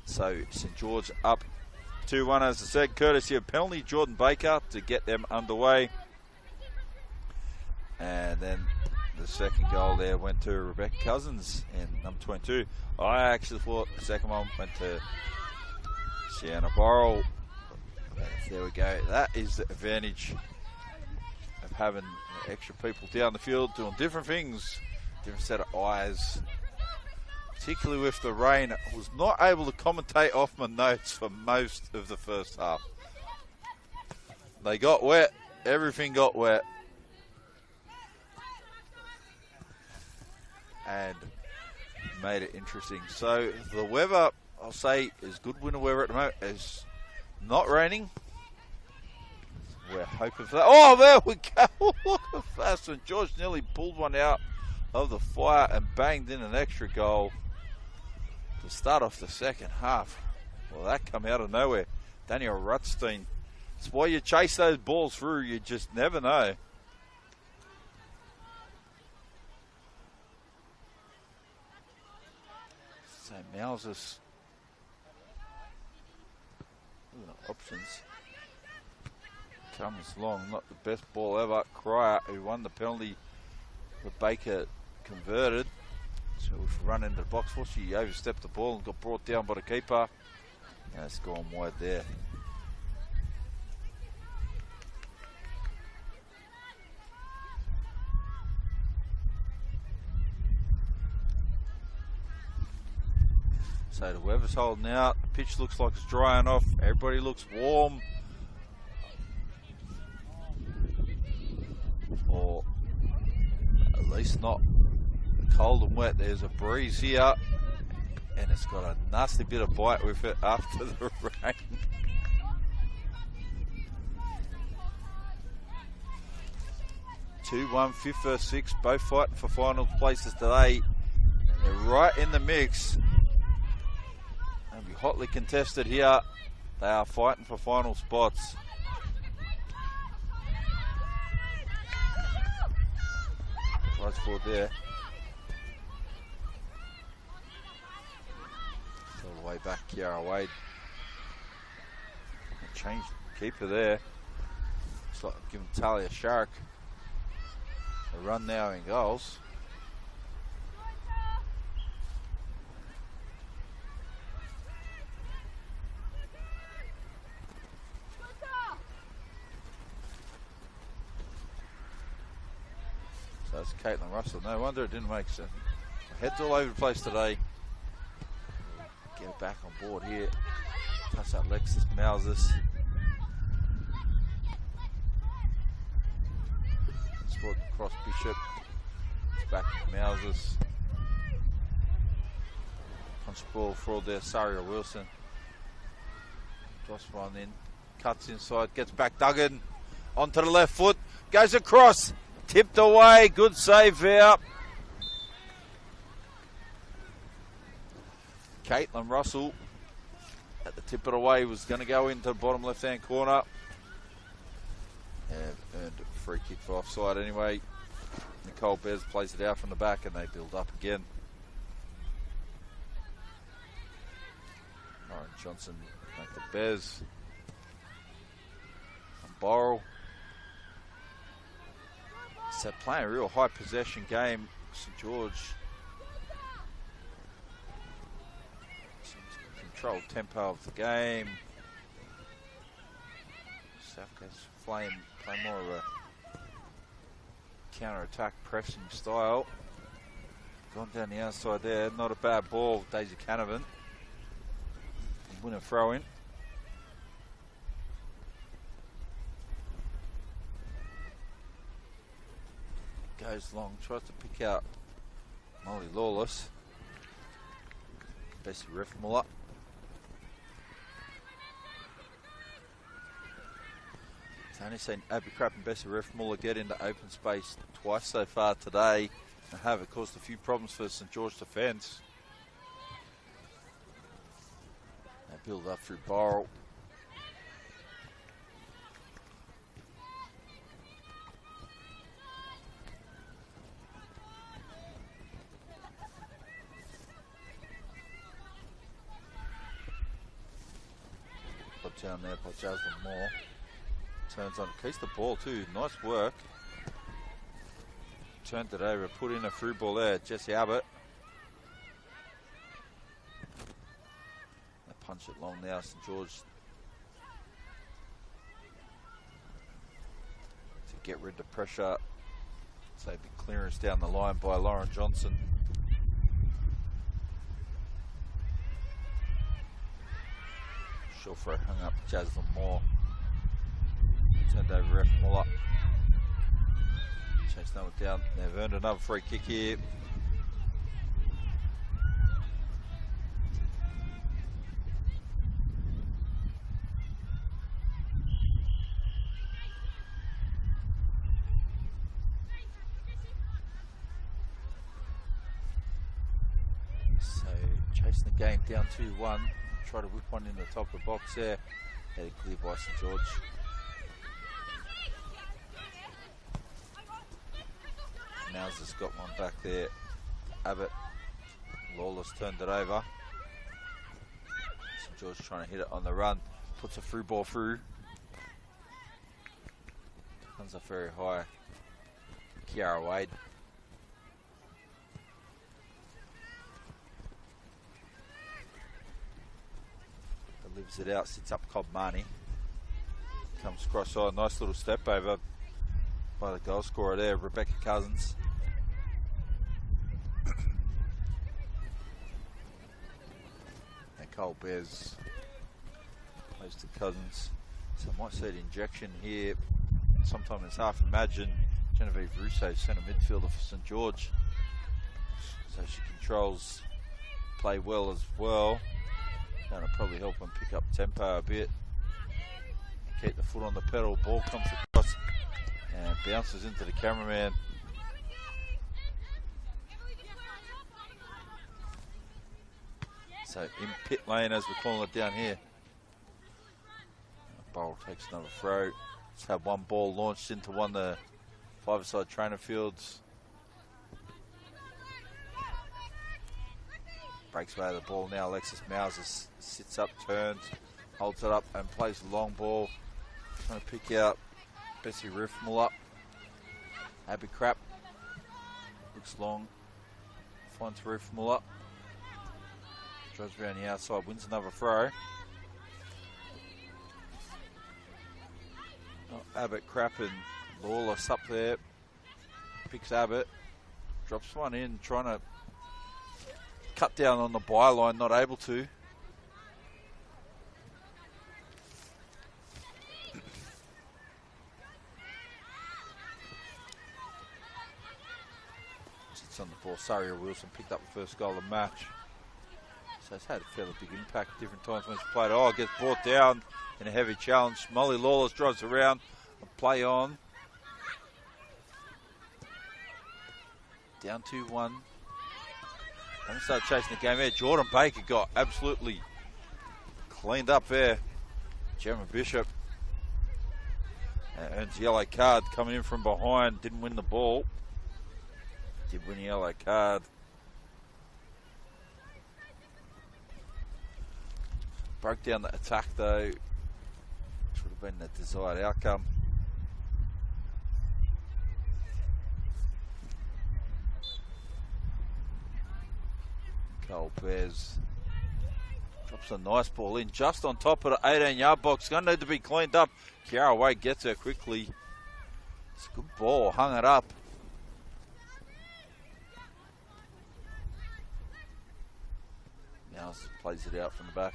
So St George up 2-1, as I said, courtesy of penalty Jordan Baker to get them underway. And then the second goal there went to Rebecca Cousins in number 22. I actually thought the second one went to Sienna Borrell. There we go. That is the advantage of having extra people down the field doing different things, different set of eyes. Particularly with the rain, I was not able to commentate off my notes for most of the first half. They got wet, everything got wet. And made it interesting. So the weather, I'll say, is good winter weather at the moment. It's not raining. We're hoping for that. Oh, there we go. Look at that. St George nearly pulled one out of the fire and banged in an extra goal to start off the second half. Well, that come out of nowhere. Daniel Rutstein. It's why you chase those balls through. You just never know. So Mowsers. Options. Comes along. Not the best ball ever. Cryer, who won the penalty. But Baker converted. So we've run into the box. Well, she overstepped the ball and got brought down by the keeper. And it's gone wide there. So the weather's holding out. The pitch looks like it's drying off. Everybody looks warm. Or at least not cold and wet. There's a breeze here, and it's got a nasty bit of bite with it after the rain. Two-1, fifth versus sixth, both fighting for final places today. They're right in the mix. They'll be hotly contested here. They are fighting for final spots. Close forward there. All the way back, Kiara Wade. Changed keeper there. Looks like giving Talia Shark a run now in goals. That's Caitlin Russell. No wonder it didn't make sense. Heads all over the place today. Get it back on board here. Pass out Alexis Mousers. Sport across Bishop. It's back to Mousers. Punch ball for all there. Saria Wilson. Josh one in. Cuts inside. Gets back Duggan. Onto the left foot. Goes across. Tipped away. Good save there. Caitlin Russell at the tip of the way was going to go into the bottom left hand corner. And earned a free kick for offside anyway. Nicole Bez plays it out from the back and they build up again. Lauren Johnson make the Bez. And Borrell. So playing a real high possession game. St George. Controlled tempo of the game. Southcoast Flame play more of a counter-attack pressing style. Gone down the outside there. Not a bad ball, Daisy Canavan. Win a throw in. Goes long, tries to pick out Molly Lawless. Bessie Riffmuller. I've only seen Abby Crapp and Bessie Riffmuller get into open space twice so far today and have caused a few problems for St George defence. They build up through Borrell. Put down there by Jasmine Moore. Turns on, keeps the ball too, nice work. Turned it over, put in a through ball there, Jessie Abbott. They punch it long now, St George. To get rid of pressure. So big clearance down the line by Lauren Johnson. Short hung up Jasmine Moore. Turned over F Muller. Chase number down. They've earned another free kick here. So chasing the game down 2-1. Try to whip one in the top of the box there. Had it clear by St George. Now's just got one back there. Abbott. Lawless turned it over. St George trying to hit it on the run. Puts a through ball through. Comes up very high. Kiara Wade. Delivers it out, sits up Cobmani. Comes cross side, nice little step over by the goal scorer there, Rebecca Cousins. Cole Bez plays to Cousins. So I might see an injection here sometime this half. Imagine Genevieve Russo, centre midfielder for St George. So she controls play well as well. That'll probably help them pick up tempo a bit. Keep the foot on the pedal. Ball comes across and bounces into the cameraman. So in pit lane, as we're calling it down here. Bowl takes another throw. Let's have one ball launched into one of the five-a-side trainer fields. Breaks away the ball now. Alexis Mousers sits up, turns, holds it up and plays a long ball. Trying to pick out Bessie Riffmuller. Abby Crapp looks long. Finds Riffmuller. Drives around the outside, wins another throw. Oh, Abbott, Crapp and Lawless up there. picks Abbott. Drops one in, trying to cut down on the byline, not able to. Sits on the ball. Saria Wilson picked up the first goal of the match. So it's had a fairly big impact at different times when she's played. Oh, it gets brought down in a heavy challenge. Molly Lawless drives around and play on. Down 2-1. And start chasing the game there. Jordan Baker got absolutely cleaned up there. Gemma Bishop earns a yellow card coming in from behind. Didn't win the ball. Did win a yellow card. Broke down the attack though, which would have been the desired outcome. Cole Bez drops a nice ball in just on top of the 18-yard box. Going to need to be cleaned up. Kiara Wade gets her quickly. It's a good ball, hung it up. Now plays it out from the back.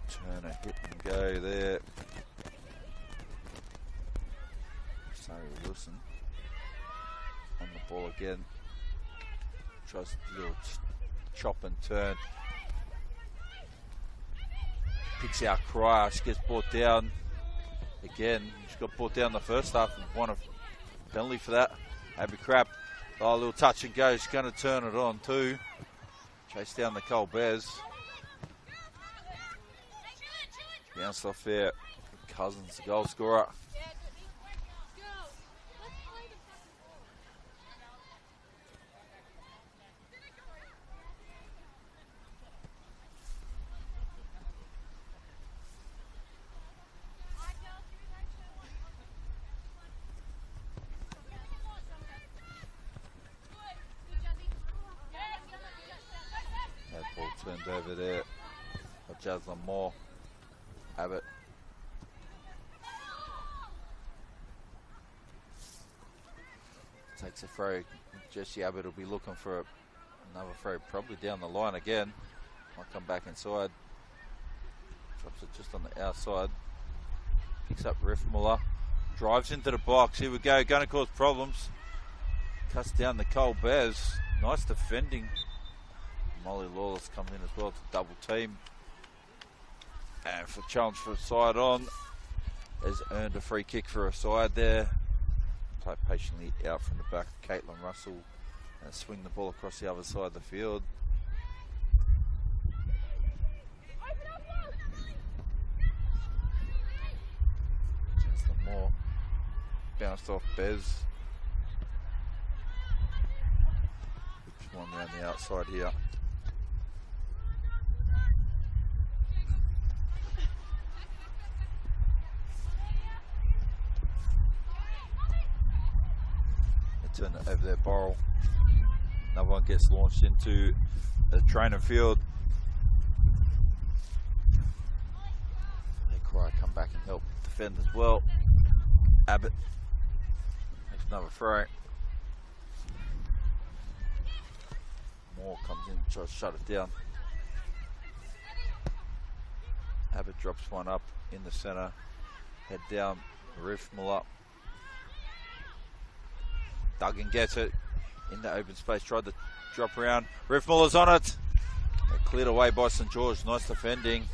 Turner hit and go there. Sarah Wilson on the ball again. Tries to do a chop and turn. Picks out Cryer. She gets brought down again. She got brought down the first half and won a penalty for that. Abby Crap. Oh, a little touch and go. She's going to turn it on too. Chase down the Cole Bez. Bounced off there. Cousins, the goal scorer. That ball turned over there. Jaslyn Moore. Abbott. Takes a throw. Jessie Abbott will be looking for another throw, probably down the line again. Might come back inside. Drops it just on the outside. Picks up Riffmuller. Drives into the box. Here we go. Going to cause problems. Cuts down the Cole Bez. Nice defending. Molly Lawless coming in as well to double team. And for challenge for a side on, has earned a free kick for a side there. Play patiently out from the back. Caitlin Russell and swing the ball across the other side of the field. Just more. Bounced off Bez. Which one around the outside here. Turn it over there, Borrell. Another one gets launched into the training field. They Cryer come back and help defend as well. Abbott makes another throw. Moore comes in, tries to shut it down. Abbott drops one up in the centre. Head down, Riffmuller. Duggan gets it in the open space, tried to drop around. Riffmuller's on it. They're cleared away by St George. Nice defending.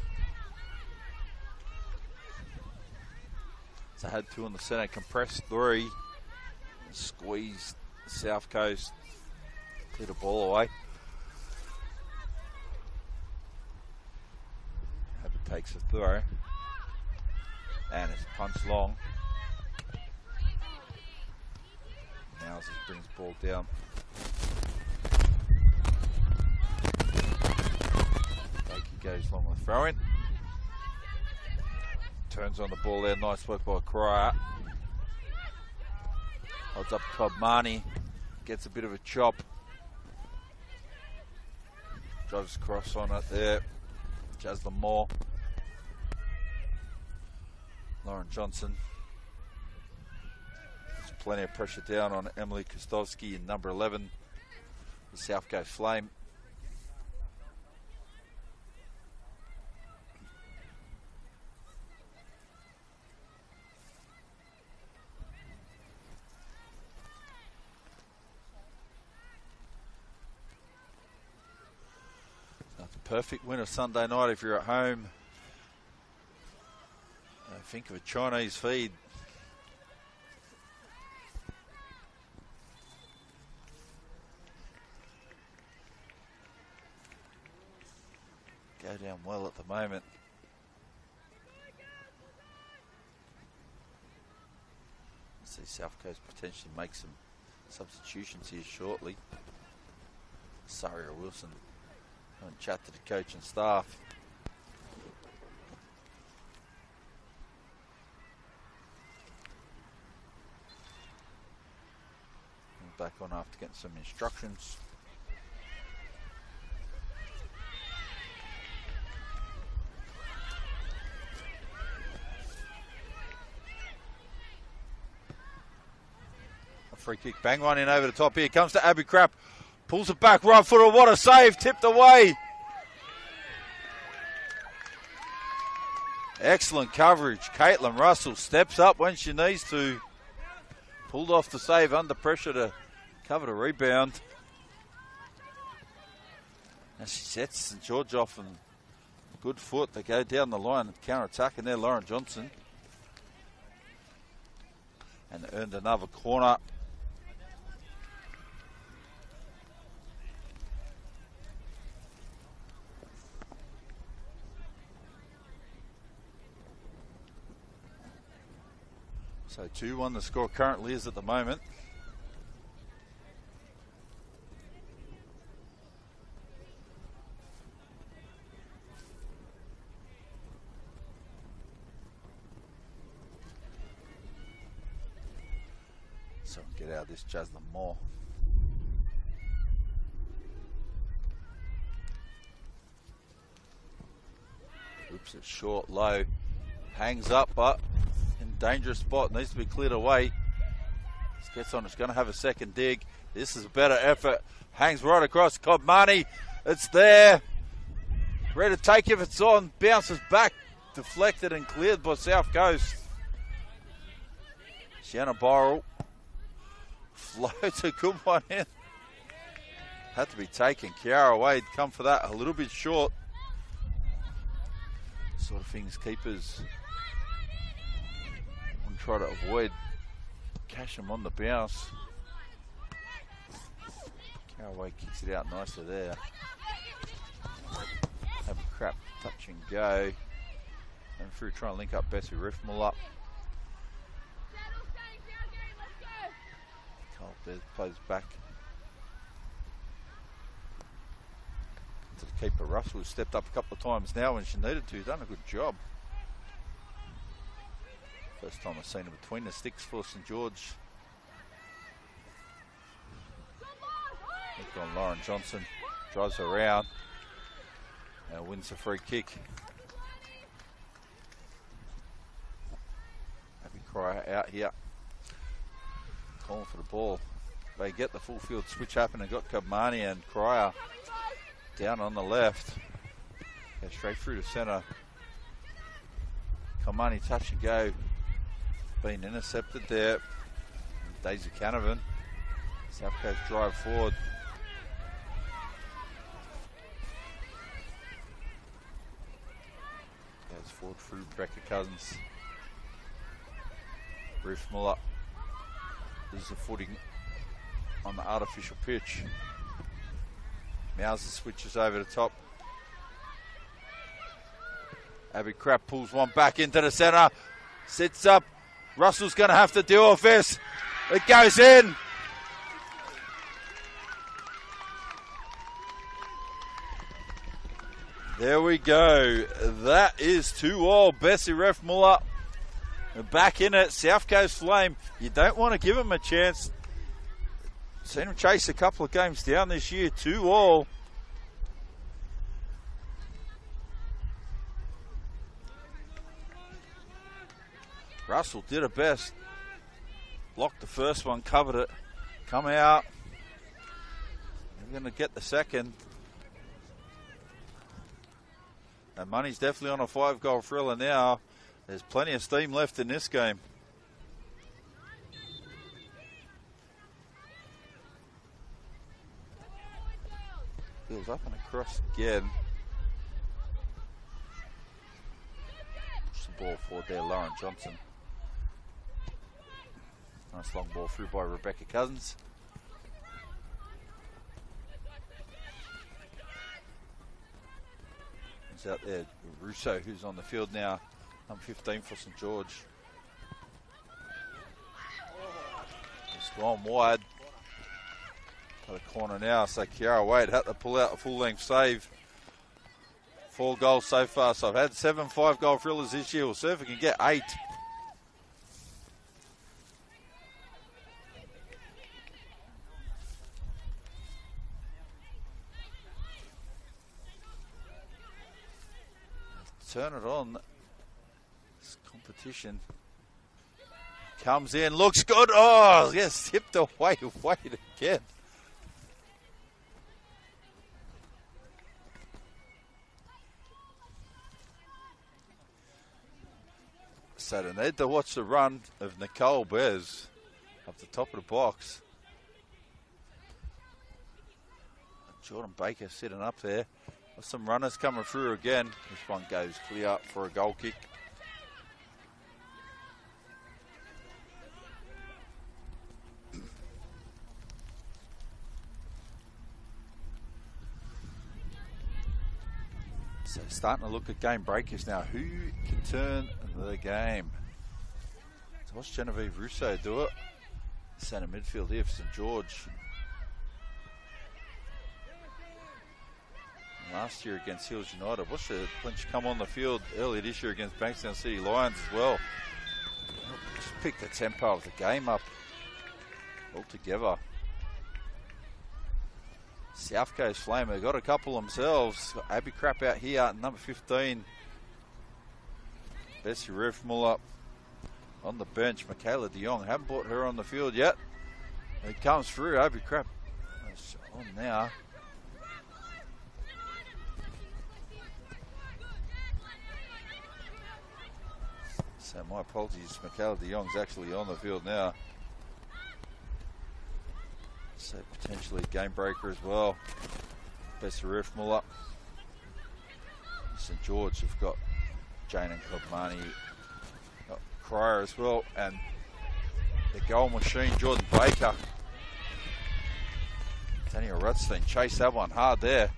So had two on the centre, compressed three. Squeezed the South Coast. Cleared the ball away. Abbott takes a throw. And it's punched long. Now just brings the ball down. Bakey goes long with throwing. Turns on the ball there. Nice work by Cryer. Holds up Cobmani. Gets a bit of a chop. Drives across on it there. Jaslyn Moore. Lauren Johnson. There's plenty of pressure down on Emily Kostovsky in number 11, the South Coast Flame. That's a perfect winner Sunday night if you're at home. Think of a Chinese feed. Go down well at the moment. Let's see South Coast potentially make some substitutions here shortly. Saria Wilson going to chat to the coach and staff. Back on after getting some instructions. A free kick, bang one in over the top here. Comes to Abby Crapp. Pulls it back, right footer. What a save, tipped away. Excellent coverage. Caitlin Russell steps up when she needs to. Pulled off the save under pressure to cover the rebound. And she sets St George off on good foot. They go down the line and counter-attack, and there Lauren Johnson. And earned another corner. So 2-1 the score currently is at the moment. So get out of this Jasmine Moore. Oops, it's short, low. Hangs up, but in dangerous spot, needs to be cleared away. This gets on, it's going to have a second dig. This is a better effort. Hangs right across Kobmani. It's there. Ready to take if it's on. Bounces back. Deflected and cleared by South Coast. Shanna Borrell floats a good one in. Had to be taken. Kiara Wade come for that a little bit short. Sort of things keepers try to avoid. Cash him on the bounce. Caraway kicks it out nicely there. Have a crap touch and go. And through trying to link up Bessie Riffmull up. Carl Bez plays back to the keeper Russell, who stepped up a couple of times now when she needed to. Done a good job. First time I've seen it between the sticks for St George. Look on Lauren Johnson. Drives her around. And wins a free kick. Abby Cryer out here. Calling for the ball. They get the full field switch happening. Got Kabmani and Cryer down on the left. Go straight through to centre. Kabmani touch and go. Been intercepted there. Daisy Canavan. South Coast drive forward. Goes forward through Rebecca Cousins. Ruth Muller. This is a footing on the artificial pitch. Mauser switches over the top. Abby Crapp pulls one back into the centre. Sits up. Russell's going to have to deal with this. It goes in. There we go. That is 2-2. Bessie Riffmull back in it. South Coast Flame. You don't want to give them a chance. Seen them chase a couple of games down this year. 2-2. Russell did her best. Blocked the first one, covered it. Come out. They're going to get the second. And money's definitely on a 5-goal thriller now. There's plenty of steam left in this game. Builds up and across again. Push the ball forward there, Lauren Johnson. Nice long ball through by Rebecca Cousins. He's out there, Russo, who's on the field now, number 15 for St George. It's gone wide. Got a corner now, so Kiara Wade had to pull out a full-length save. 4 goals so far, so I've had 7 5-goal thrillers this year. We'll see if we can get 8. Turn it on. This competition comes in, looks good. Oh, yes, tipped away again. So they need to watch the run of Nicole Bez up the top of the box. Jordan Baker sitting up there. There's some runners coming through again. This one goes clear up for a goal kick. So starting to look at game breakers now. Who can turn the game? So watch Genevieve Russo do it. Centre midfield here for St George. Last year against Hills United. Watch the clinch come on the field earlier this year against Bankstown City Lions as well. Just pick the tempo of the game up altogether. South Coast Flame, they've got a couple themselves. Got Abby Crap out here, number 15. Bessie Riffmuller on the bench. Michaela de Jong, haven't brought her on the field yet. It comes through, Abby Crap. It's on now. So my apologies, Michaela de Jong's actually on the field now. So potentially game breaker as well. Bessie Riffmuller. St George have got Jane and Kobmani, got Cryer as well, and the goal machine, Jordan Baker. Daniel Rutstein chased that one hard there.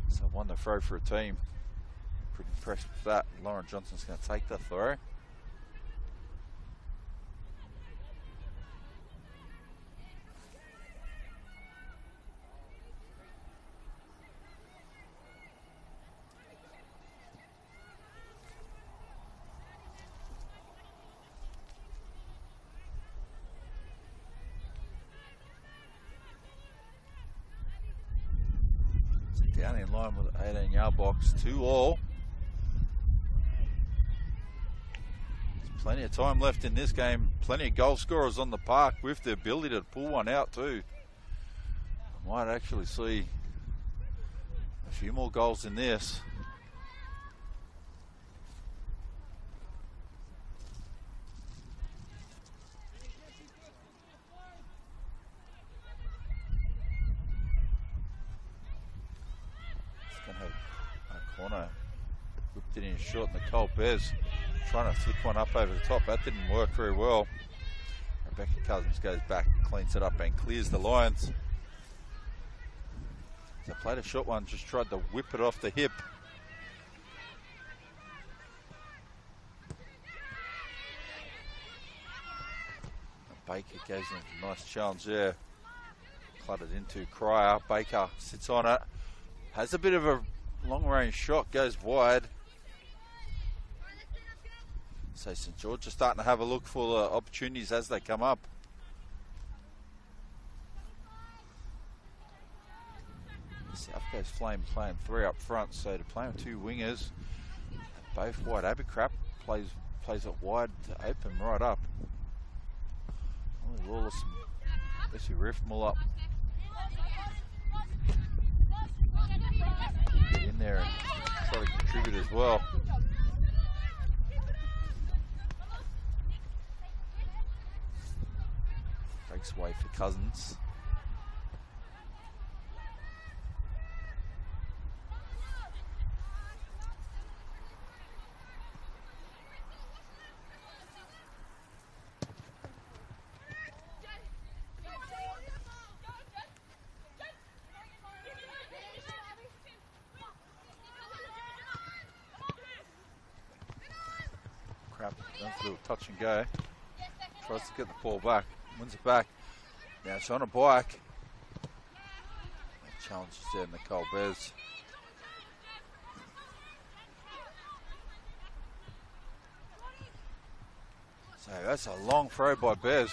So won the throw for a team. Pretty impressed with that. Lauren Johnson's going to take the throw. Down in line with the 18-yard box, 2-all. There's plenty of time left in this game. Plenty of goal scorers on the park with the ability to pull one out too. I might actually see a few more goals in this. Corner, whipped it in short, Nicole Bez trying to flick one up over the top. That didn't work very well. Rebecca Cousins goes back, cleans it up and clears the Lions. They played a short one, just tried to whip it off the hip. And Baker gives him a nice challenge there. Cluttered into Cryer. Baker sits on it. Has a bit of a long range shot, goes wide. So St George are starting to have a look for the opportunities as they come up. South Coast Flame playing 3 up front, so to play with 2 wingers, both wide. Abby Crap plays it wide to open right up. Oh, Lawless, especially Riff Mull up. Get in there and try to contribute as well. Breaks away for Cousins. Crap, that's a little touch and go. Tries to get the ball back, wins it back. Now it's on a bike. That challenge is there, Nicole Bez. So that's a long throw by Bez.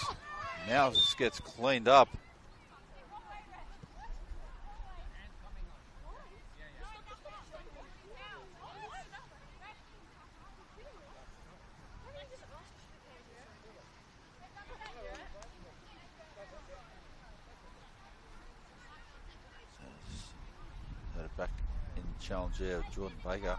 Now this gets cleaned up. Back in challenge there, Jordan Baker.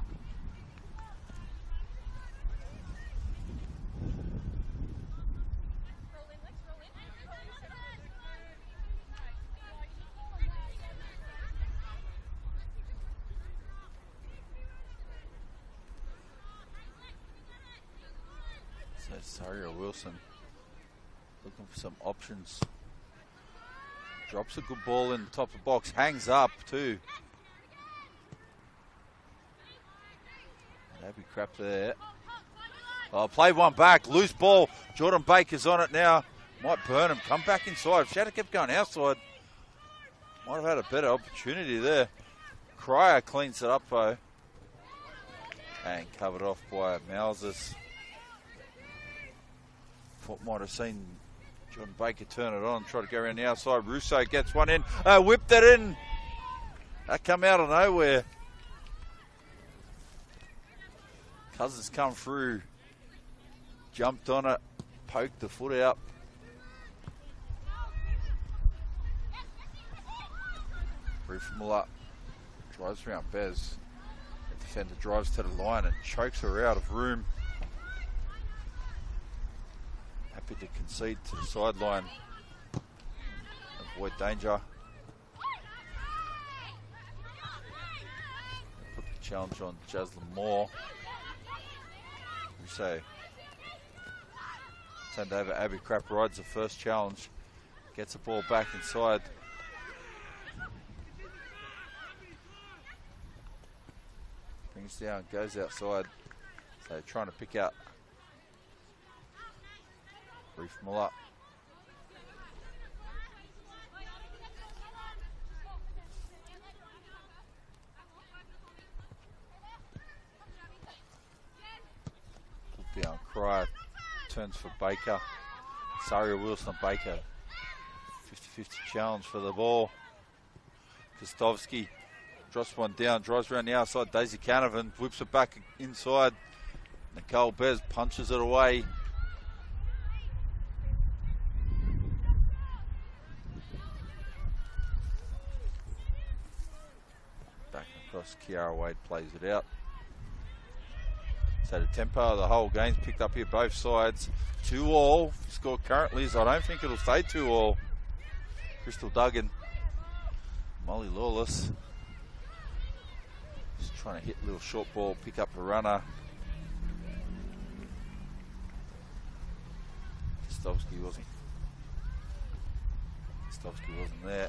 So Saria Wilson looking for some options. Drops a good ball in the top of the box, hangs up too. That'd be crap there. Oh, play one back, loose ball. Jordan Baker's on it now. Might burn him. Come back inside. If Shatter kept going outside, might have had a better opportunity there. Cryer cleans it up though. And covered off by Mousers. Thought might have seen Jordan Baker turn it on, try to go around the outside. Russo gets one in. Whipped it in. That come out of nowhere. Cousins come through, jumped on it, poked the foot out. Ruth Muller drives around Bez. The defender drives to the line and chokes her out of room. Happy to concede to the sideline. Avoid danger. Put the challenge on Jaslyn Moore. So, turned over. Abby Crap rides the first challenge, gets the ball back inside. Brings down, goes outside. So, trying to pick out Reef Muller. Down Cryer, turns for Baker. Saria Wilson Baker. 50-50 challenge for the ball. Kostovski drops one down, drives around the outside. Daisy Canavan whips it back inside. Nicole Bez punches it away. Back across, Kiara Wade plays it out. So the tempo of the whole game's picked up here, both sides. 2-2. Score currently is, I don't think it'll stay 2-2. Crystal Duggan, Molly Lawless. Just trying to hit a little short ball, pick up a runner. Kostovski wasn't there.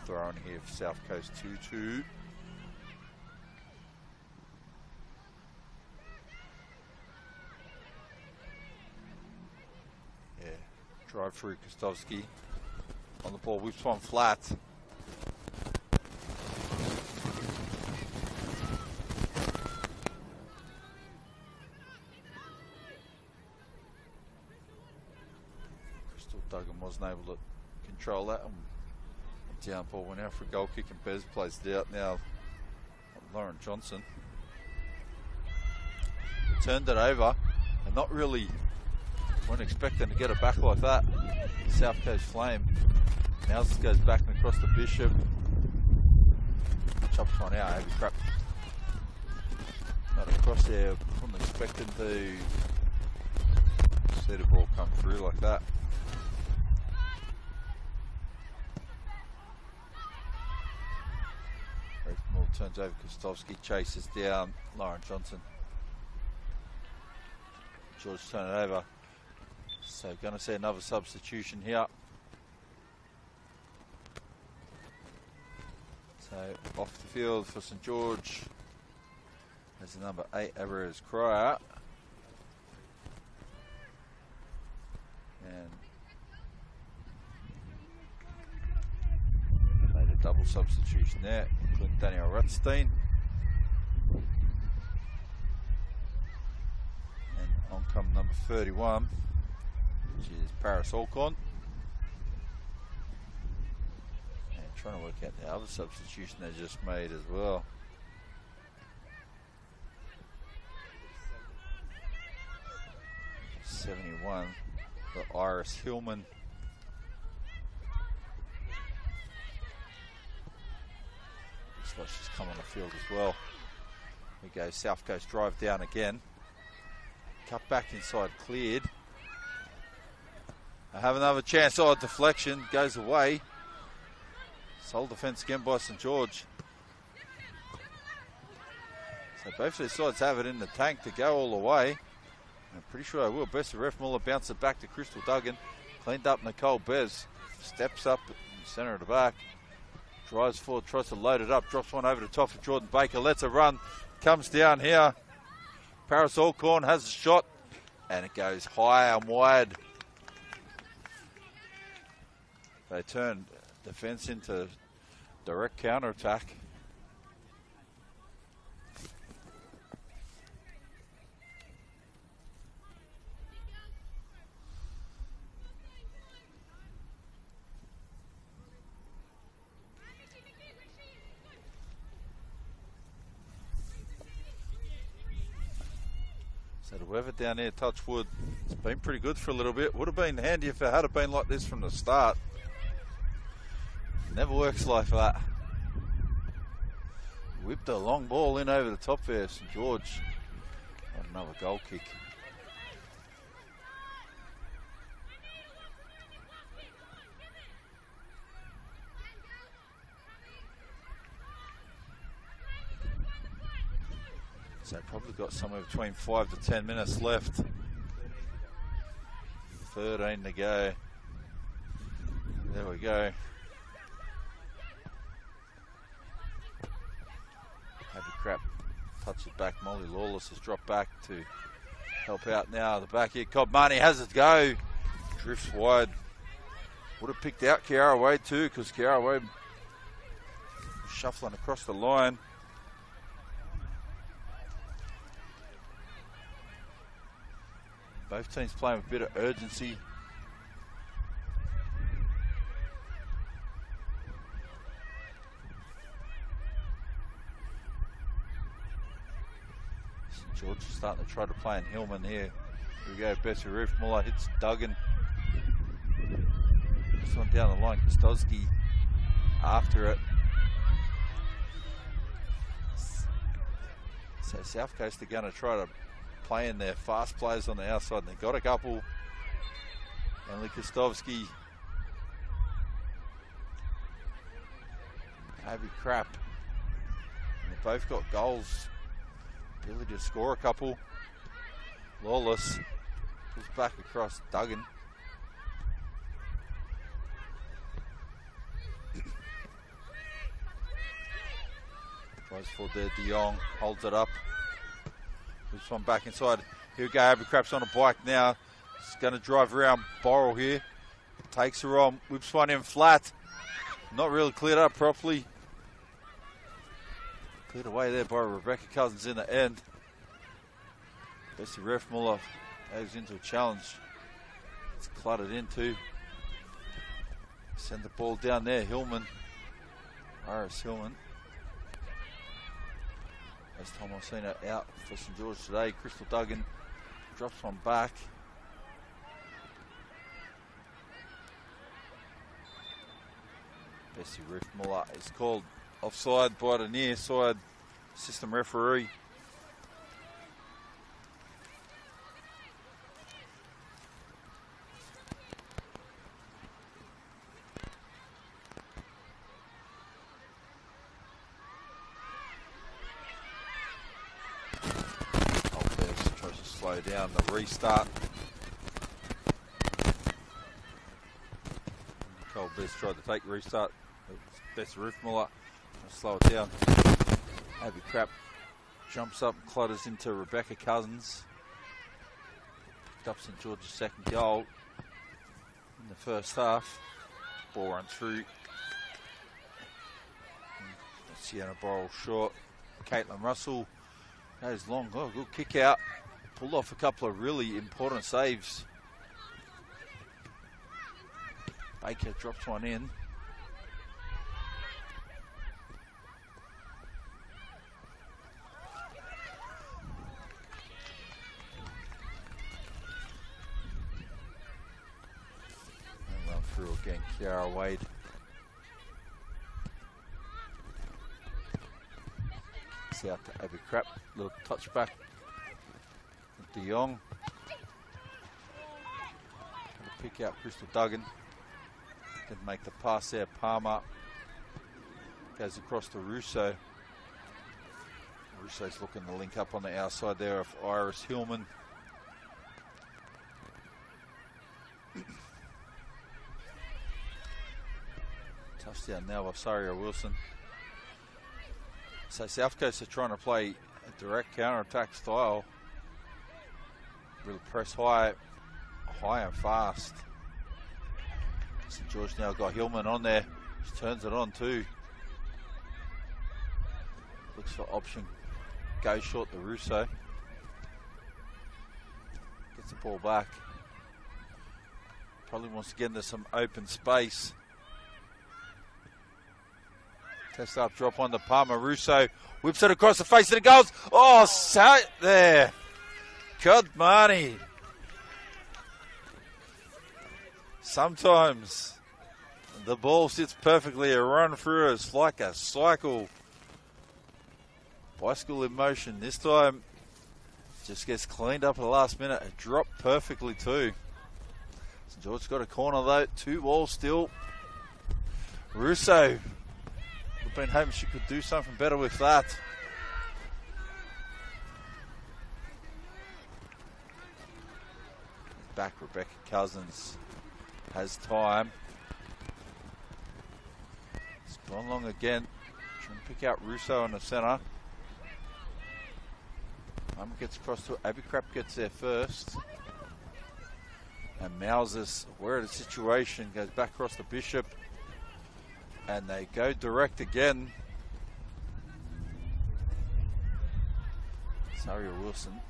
Thrown here for South Coast 2-2. Yeah, drive through Kostovski. On the ball, whips one flat. control that. Down ball went out for a goal kick and Bez plays it out now. Lauren Johnson turned it over and not really weren't expecting to get it back like that. South Coast Flame. Now this goes back and across the Bishop. Chops one out, heavy crap. Not across there, wasn't expecting to see the ball come through like that. Ball turns over, Kostovsky chases down Lauren Johnson. George turn it over. So going to see another substitution here. So off the field for St George as the number 8 Everest Cryer. And made a double substitution there, including Daniel Rutstein. And on come number 31, which is Paris Alcon. And trying to work out the other substitution they just made as well. '71, the Iris Hillman. Looks like she's come on the field as well. Here we go, South Coast drive down again. Cut back inside, cleared. I have another chance. Oh, deflection goes away. Sole defence again by St George. So both their sides have it in the tank to go all the way. I'm pretty sure I will. Best of Ref Muller bounces it back to Crystal Duggan. Cleaned up Nicole Bez. Steps up in the centre of the back. Drives forward, tries to load it up. Drops one over the top for Jordan Baker. Lets it run. Comes down here. Paris Alcorn has a shot. And it goes high and wide. They turn defence into direct counter-attack. So the weather down there, touch wood, it's been pretty good for a little bit. Would have been handy if it had been like this from the start. Never works like that. Whipped a long ball in over the top there, St George. And another goal kick. So probably got somewhere between 5 to 10 minutes left. 13 to go. There we go. Happy crap. Touch it back. Molly Lawless has dropped back to help out now. The back here. Cobmani has it go. Drifts wide. Would have picked out Kiara Wade too, because Kiara Wade shuffling across the line. Both teams playing with a bit of urgency. St George is starting to try to play in Hillman here. Here we go, Bessie Roof. Muller hits Duggan. This one down the line, Kostowski after it. So South Coast are going to try to play in their fast players on the outside. They've got a couple. Only Kostovsky. Heavy crap. And they've both got goals. Ability to score a couple. Lawless pulls back across Duggan. Tries for there, De Jong holds it up. This one back inside. Here we go, Abby Crap's on a bike now. She's going to drive around Borrell here. Takes her on, whips one in flat. Not really cleared up properly. Cleared away there by Rebecca Cousins in the end. Bessie Ref Muller goes into a challenge. It's cluttered into. Send the ball down there, Hillman. Iris Hillman. Last time I've seen her out for St George today. Crystal Duggan drops one back. Bessie Riff-Muller is called offside by the near side system referee. Tries to slow down the restart. Nicole Best tried to take restart. Best Riff-Muller. Slow it down. Abby Crap jumps up and clutters into Rebecca Cousins. Picked up St George's second goal in the first half. Ball runs through. Sienna Borrell short. Caitlin Russell goes long. Oh, good kick out. Pulled off a couple of really important saves. Baker drops one in. And run through again, Kiara Wade. Out to Abby Crap, little touchback. De Jong. Pick out Crystal Duggan. Didn't make the pass there. Palmer goes across to Russo. Russo's looking to link up on the outside there of Iris Hillman. Touchdown now by Saria Wilson. So South Coast are trying to play a direct counter-attack style. Really press high and fast. St George now got Hillman on there. Just turns it on too. Looks for option. Goes short to Russo. Gets the ball back. Probably wants to get into some open space. Test up, drop on the Palmer. Russo whips it across the face of the goals. Oh, sat there. God, Marnie. Sometimes the ball sits perfectly. A run through it's like a cycle. Bicycle in motion. This time just gets cleaned up at the last minute. It dropped perfectly too. St George's got a corner though. 2 balls still. Russo. We've been hoping she could do something better with that. Back Rebecca Cousins has time. It's gone long again. Trying to pick out Russo in the centre. Gets across to Abby Crap, gets there first. And Mouses, aware of the situation, goes back across to Bishop. And they go direct again. Saria Wilson.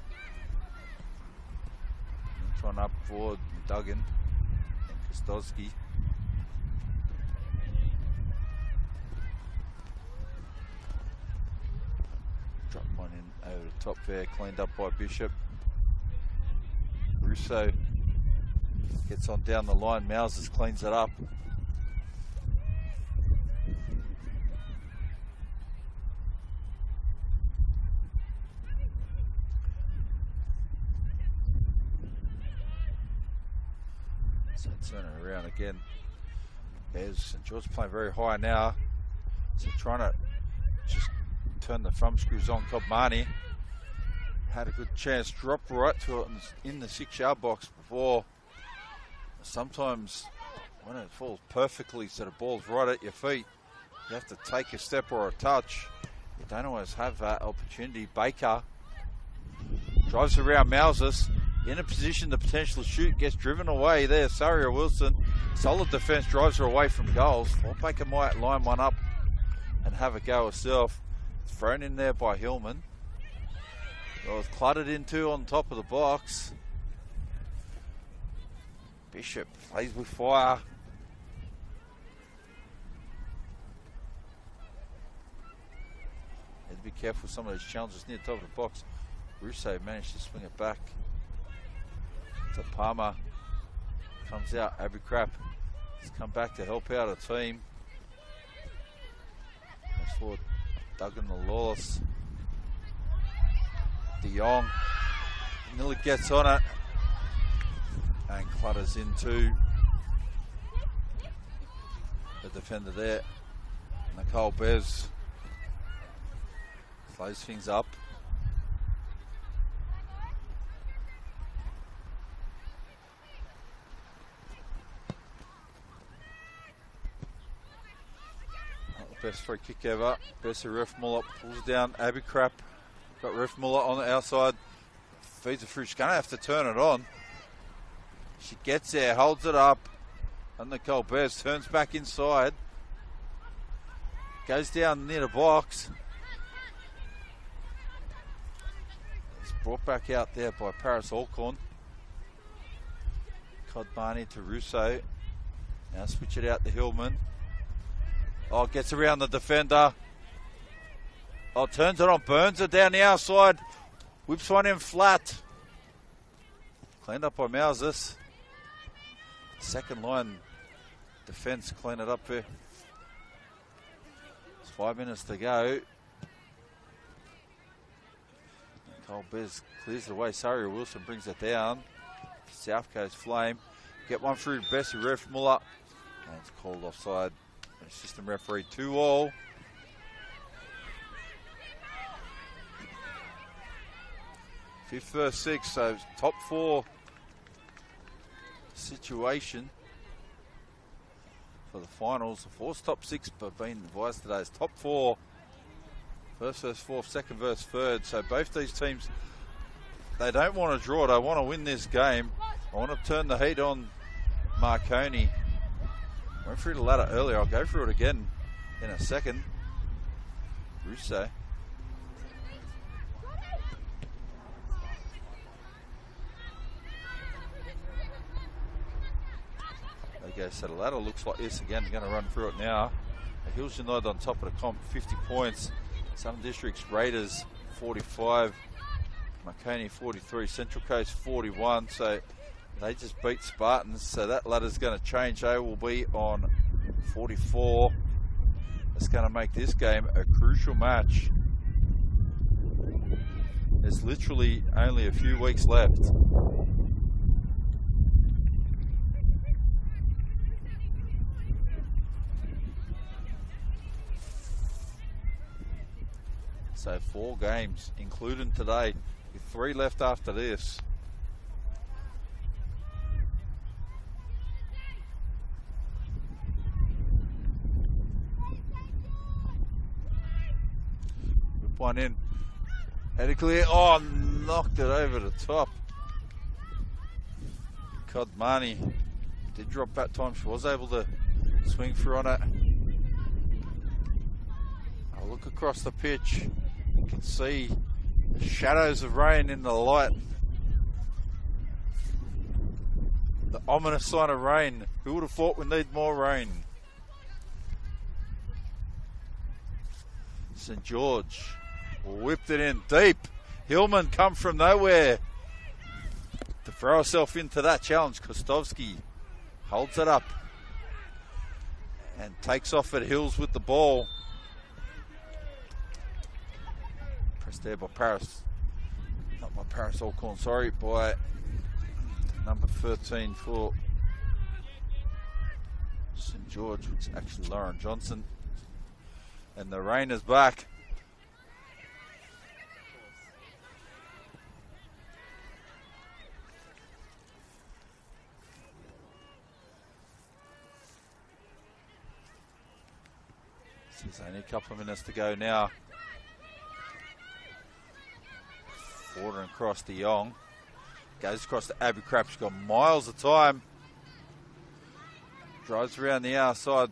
One up forward, Duggan and Kostowski. Drop one in over the top there, cleaned up by Bishop. Russo gets on down the line, Mouses cleans it up. So turn it around again. There's St George playing very high now. So trying to just turn the thumb screws on. Kobmani had a good chance, drop right to it in the 6-yard box before. Sometimes when it falls perfectly so the ball's right at your feet, you have to take a step or a touch. You don't always have that opportunity. Baker drives around Mouses. In a position to potentially shoot, gets driven away there. Saria Wilson, solid defence, drives her away from goals. Thought Baker might line one up and have a go herself. It's thrown in there by Hillman. It was cluttered into on top of the box. Bishop plays with fire. be careful with some of these challenges near the top of the box. Russo managed to swing it back to Palmer. Comes out, Abercrap has come back to help out a team. That's for Duggan the Lawless. De Jong nearly gets on it and clutters into the defender there. Nicole Bez slows things up. Not the best free kick ever. Bessie Ref Muller pulls down Abercrap. Got Ref Muller on the outside. Feeds it through. She's going to have to turn it on. She gets there, holds it up. And Nicole Bez turns back inside. Goes down near the box. It's brought back out there by Paris Alcorn. Codbarney to Russo. Now switch it out to Hillman. Oh, gets around the defender. Oh, turns it on, burns it down the outside. Whips one in flat. Cleaned up by Mouses. Second line defence clean it up there. It's 5 minutes to go. Nicole Bez clears the way. Saria Wilson brings it down. South Coast Flame. Get one through Bessie Ref Muller. And it's called offside. Assistant referee 2-all. Fifth, first, sixth, so top four situation for the finals. The four's top six, but being advised today is top four. First versus fourth, second versus third. So both these teams, they don't want to draw. They want to win this game. I want to turn the heat on Marconi. Went through the ladder earlier. I'll go through it again in a second. Russo. Okay, so the ladder looks like this again. Going to run through it now. Hills United on top of the comp, 50 points. Southern Districts Raiders 45. Marconi 43. Central Coast 41. So they just beat Spartans. So that ladder's going to change. They will be on 44. It's going to make this game a crucial match. There's literally only a few weeks left. So 4 games, including today, with 3 left after this. Whip one in. Had it clear. Oh, knocked it over the top. Codmani did drop that time. She was able to swing through on it. I'll look across the pitch. You can see the shadows of rain in the light. The ominous sign of rain. Who would have thought we need more rain? St. George whipped it in deep. Hillman come from nowhere to throw herself into that challenge. Kostovski holds it up and takes off at Hills with the ball. Pressed there by Paris. Not by Paris Alcorn, sorry, by number 13 for St. George, which is actually Lauren Johnson. And the rain is back. There's only a couple of minutes to go now. Ordering across to Young. Goes across to Abercrap. She's got miles of time. Drives around the outside.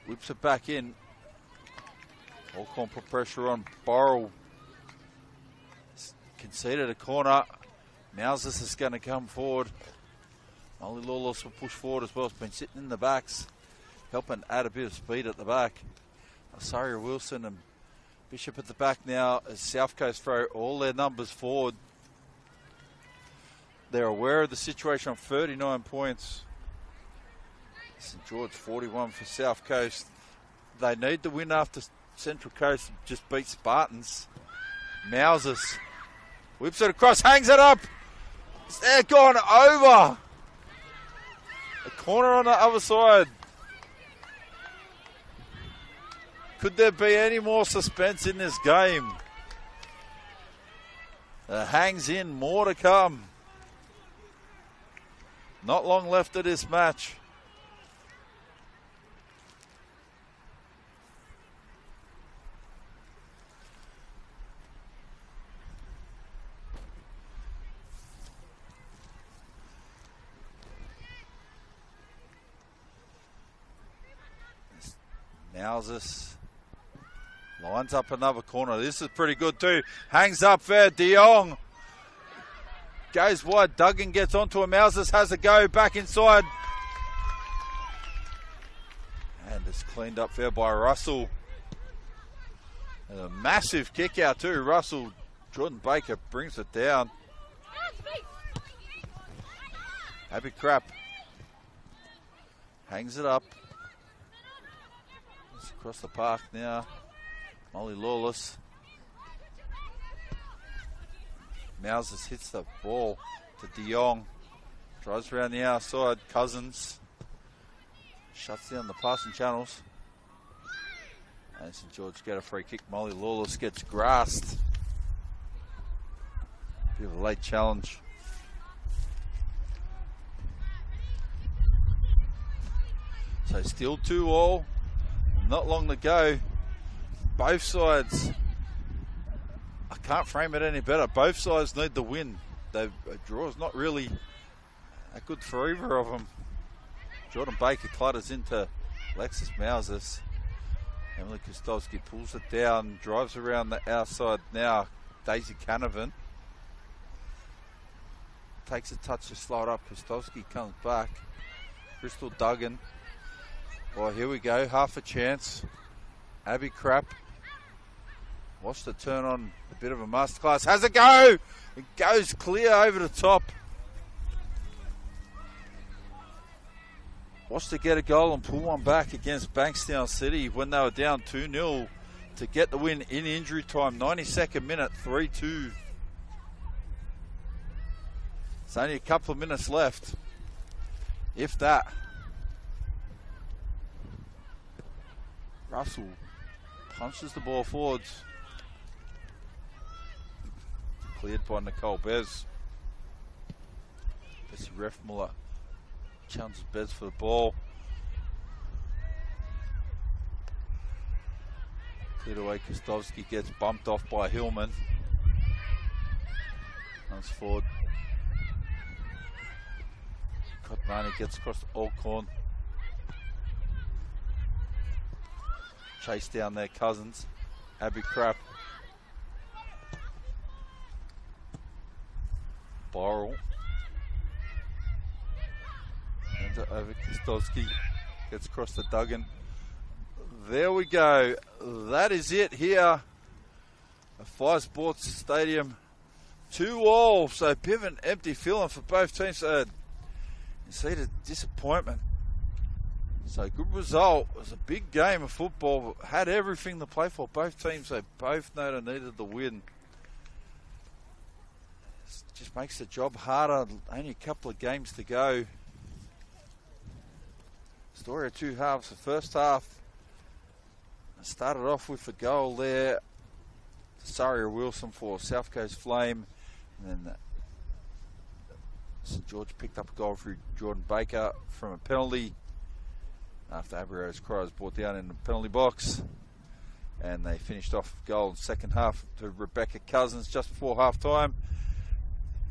Whips it back in. Alcorn put pressure on. Borrell conceded a corner. Mouses is going to come forward. Molly Lawless will push forward as well. It's been sitting in the backs, helping add a bit of speed at the back. Saria Wilson and Bishop at the back now as South Coast throw all their numbers forward. They're aware of the situation on 39 points. St George 41 for South Coast. They need the win after Central Coast just beat Spartans. Mousers whips it across, hangs it up. They're gone over. A corner on the other side. Could there be any more suspense in this game? Hangs in, more to come. Not long left of this match. Now's lines up another corner. This is pretty good too. Hangs up there. De Jong goes wide. Duggan gets onto him. Mousers has a go back inside. And it's cleaned up there by Russell. And a massive kick out too. Russell, Jordan Baker brings it down. Abby Crap hangs it up. It's across the park now. Molly Lawless. Mousers hits the ball to De Jong. Drives around the outside. Cousins shuts down the passing channels. And St George get a free kick. Molly Lawless gets grassed. Bit of a late challenge. So still 2-2. Not long to go. Both sides, I can't frame it any better. Both sides need the win. A draw is not really that good for either of them. Jordan Baker clutters into Alexis Mousers. Emily Kostowski pulls it down, drives around the outside now. Daisy Canavan takes a touch to slow it up. Kostowski comes back. Crystal Duggan. Well, here we go. Half a chance. Abby Crap. Watch the turn on, a bit of a masterclass. Has a go! It goes clear over the top. Watch to get a goal and pull one back against Bankstown City when they were down 2-0 to get the win in injury time. 92nd minute, 3-2. It's only a couple of minutes left, if that. Russell punches the ball forwards. Cleared by Nicole Bez. Bessie Refmuller challenges Bez for the ball. Cleared away. Kostowski gets bumped off by Hillman. Comes forward. Kotmani gets across to Alcorn. Chase down their Cousins. Abby Crap. Borrell. Hands it over Kostowski. Gets across to Duggan. There we go. That is it here at Fire Sports Stadium. 2-2. So a bit of an empty feeling for both teams. So you see the disappointment. So good result. It was a big game of football. Had everything to play for. Both teams, they both know they needed the win. It just makes the job harder. Only a couple of games to go. Story of two halves. The first half started off with a goal there. Saria Wilson for South Coast Flame. And then St George picked up a goal through Jordan Baker from a penalty after Aberrose Cry was brought down in the penalty box. And they finished off goal in the second half to Rebecca Cousins just before half time.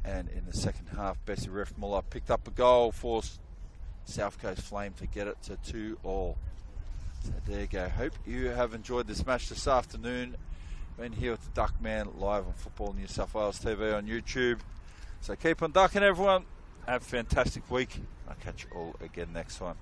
And in the second half, Bessie Refmuller picked up a goal for South Coast Flame to get it to 2-2. So there you go. Hope you have enjoyed this match this afternoon. Been here with the Duckman live on Football New South Wales TV on YouTube. So keep on ducking, everyone. Have a fantastic week. I'll catch you all again next time.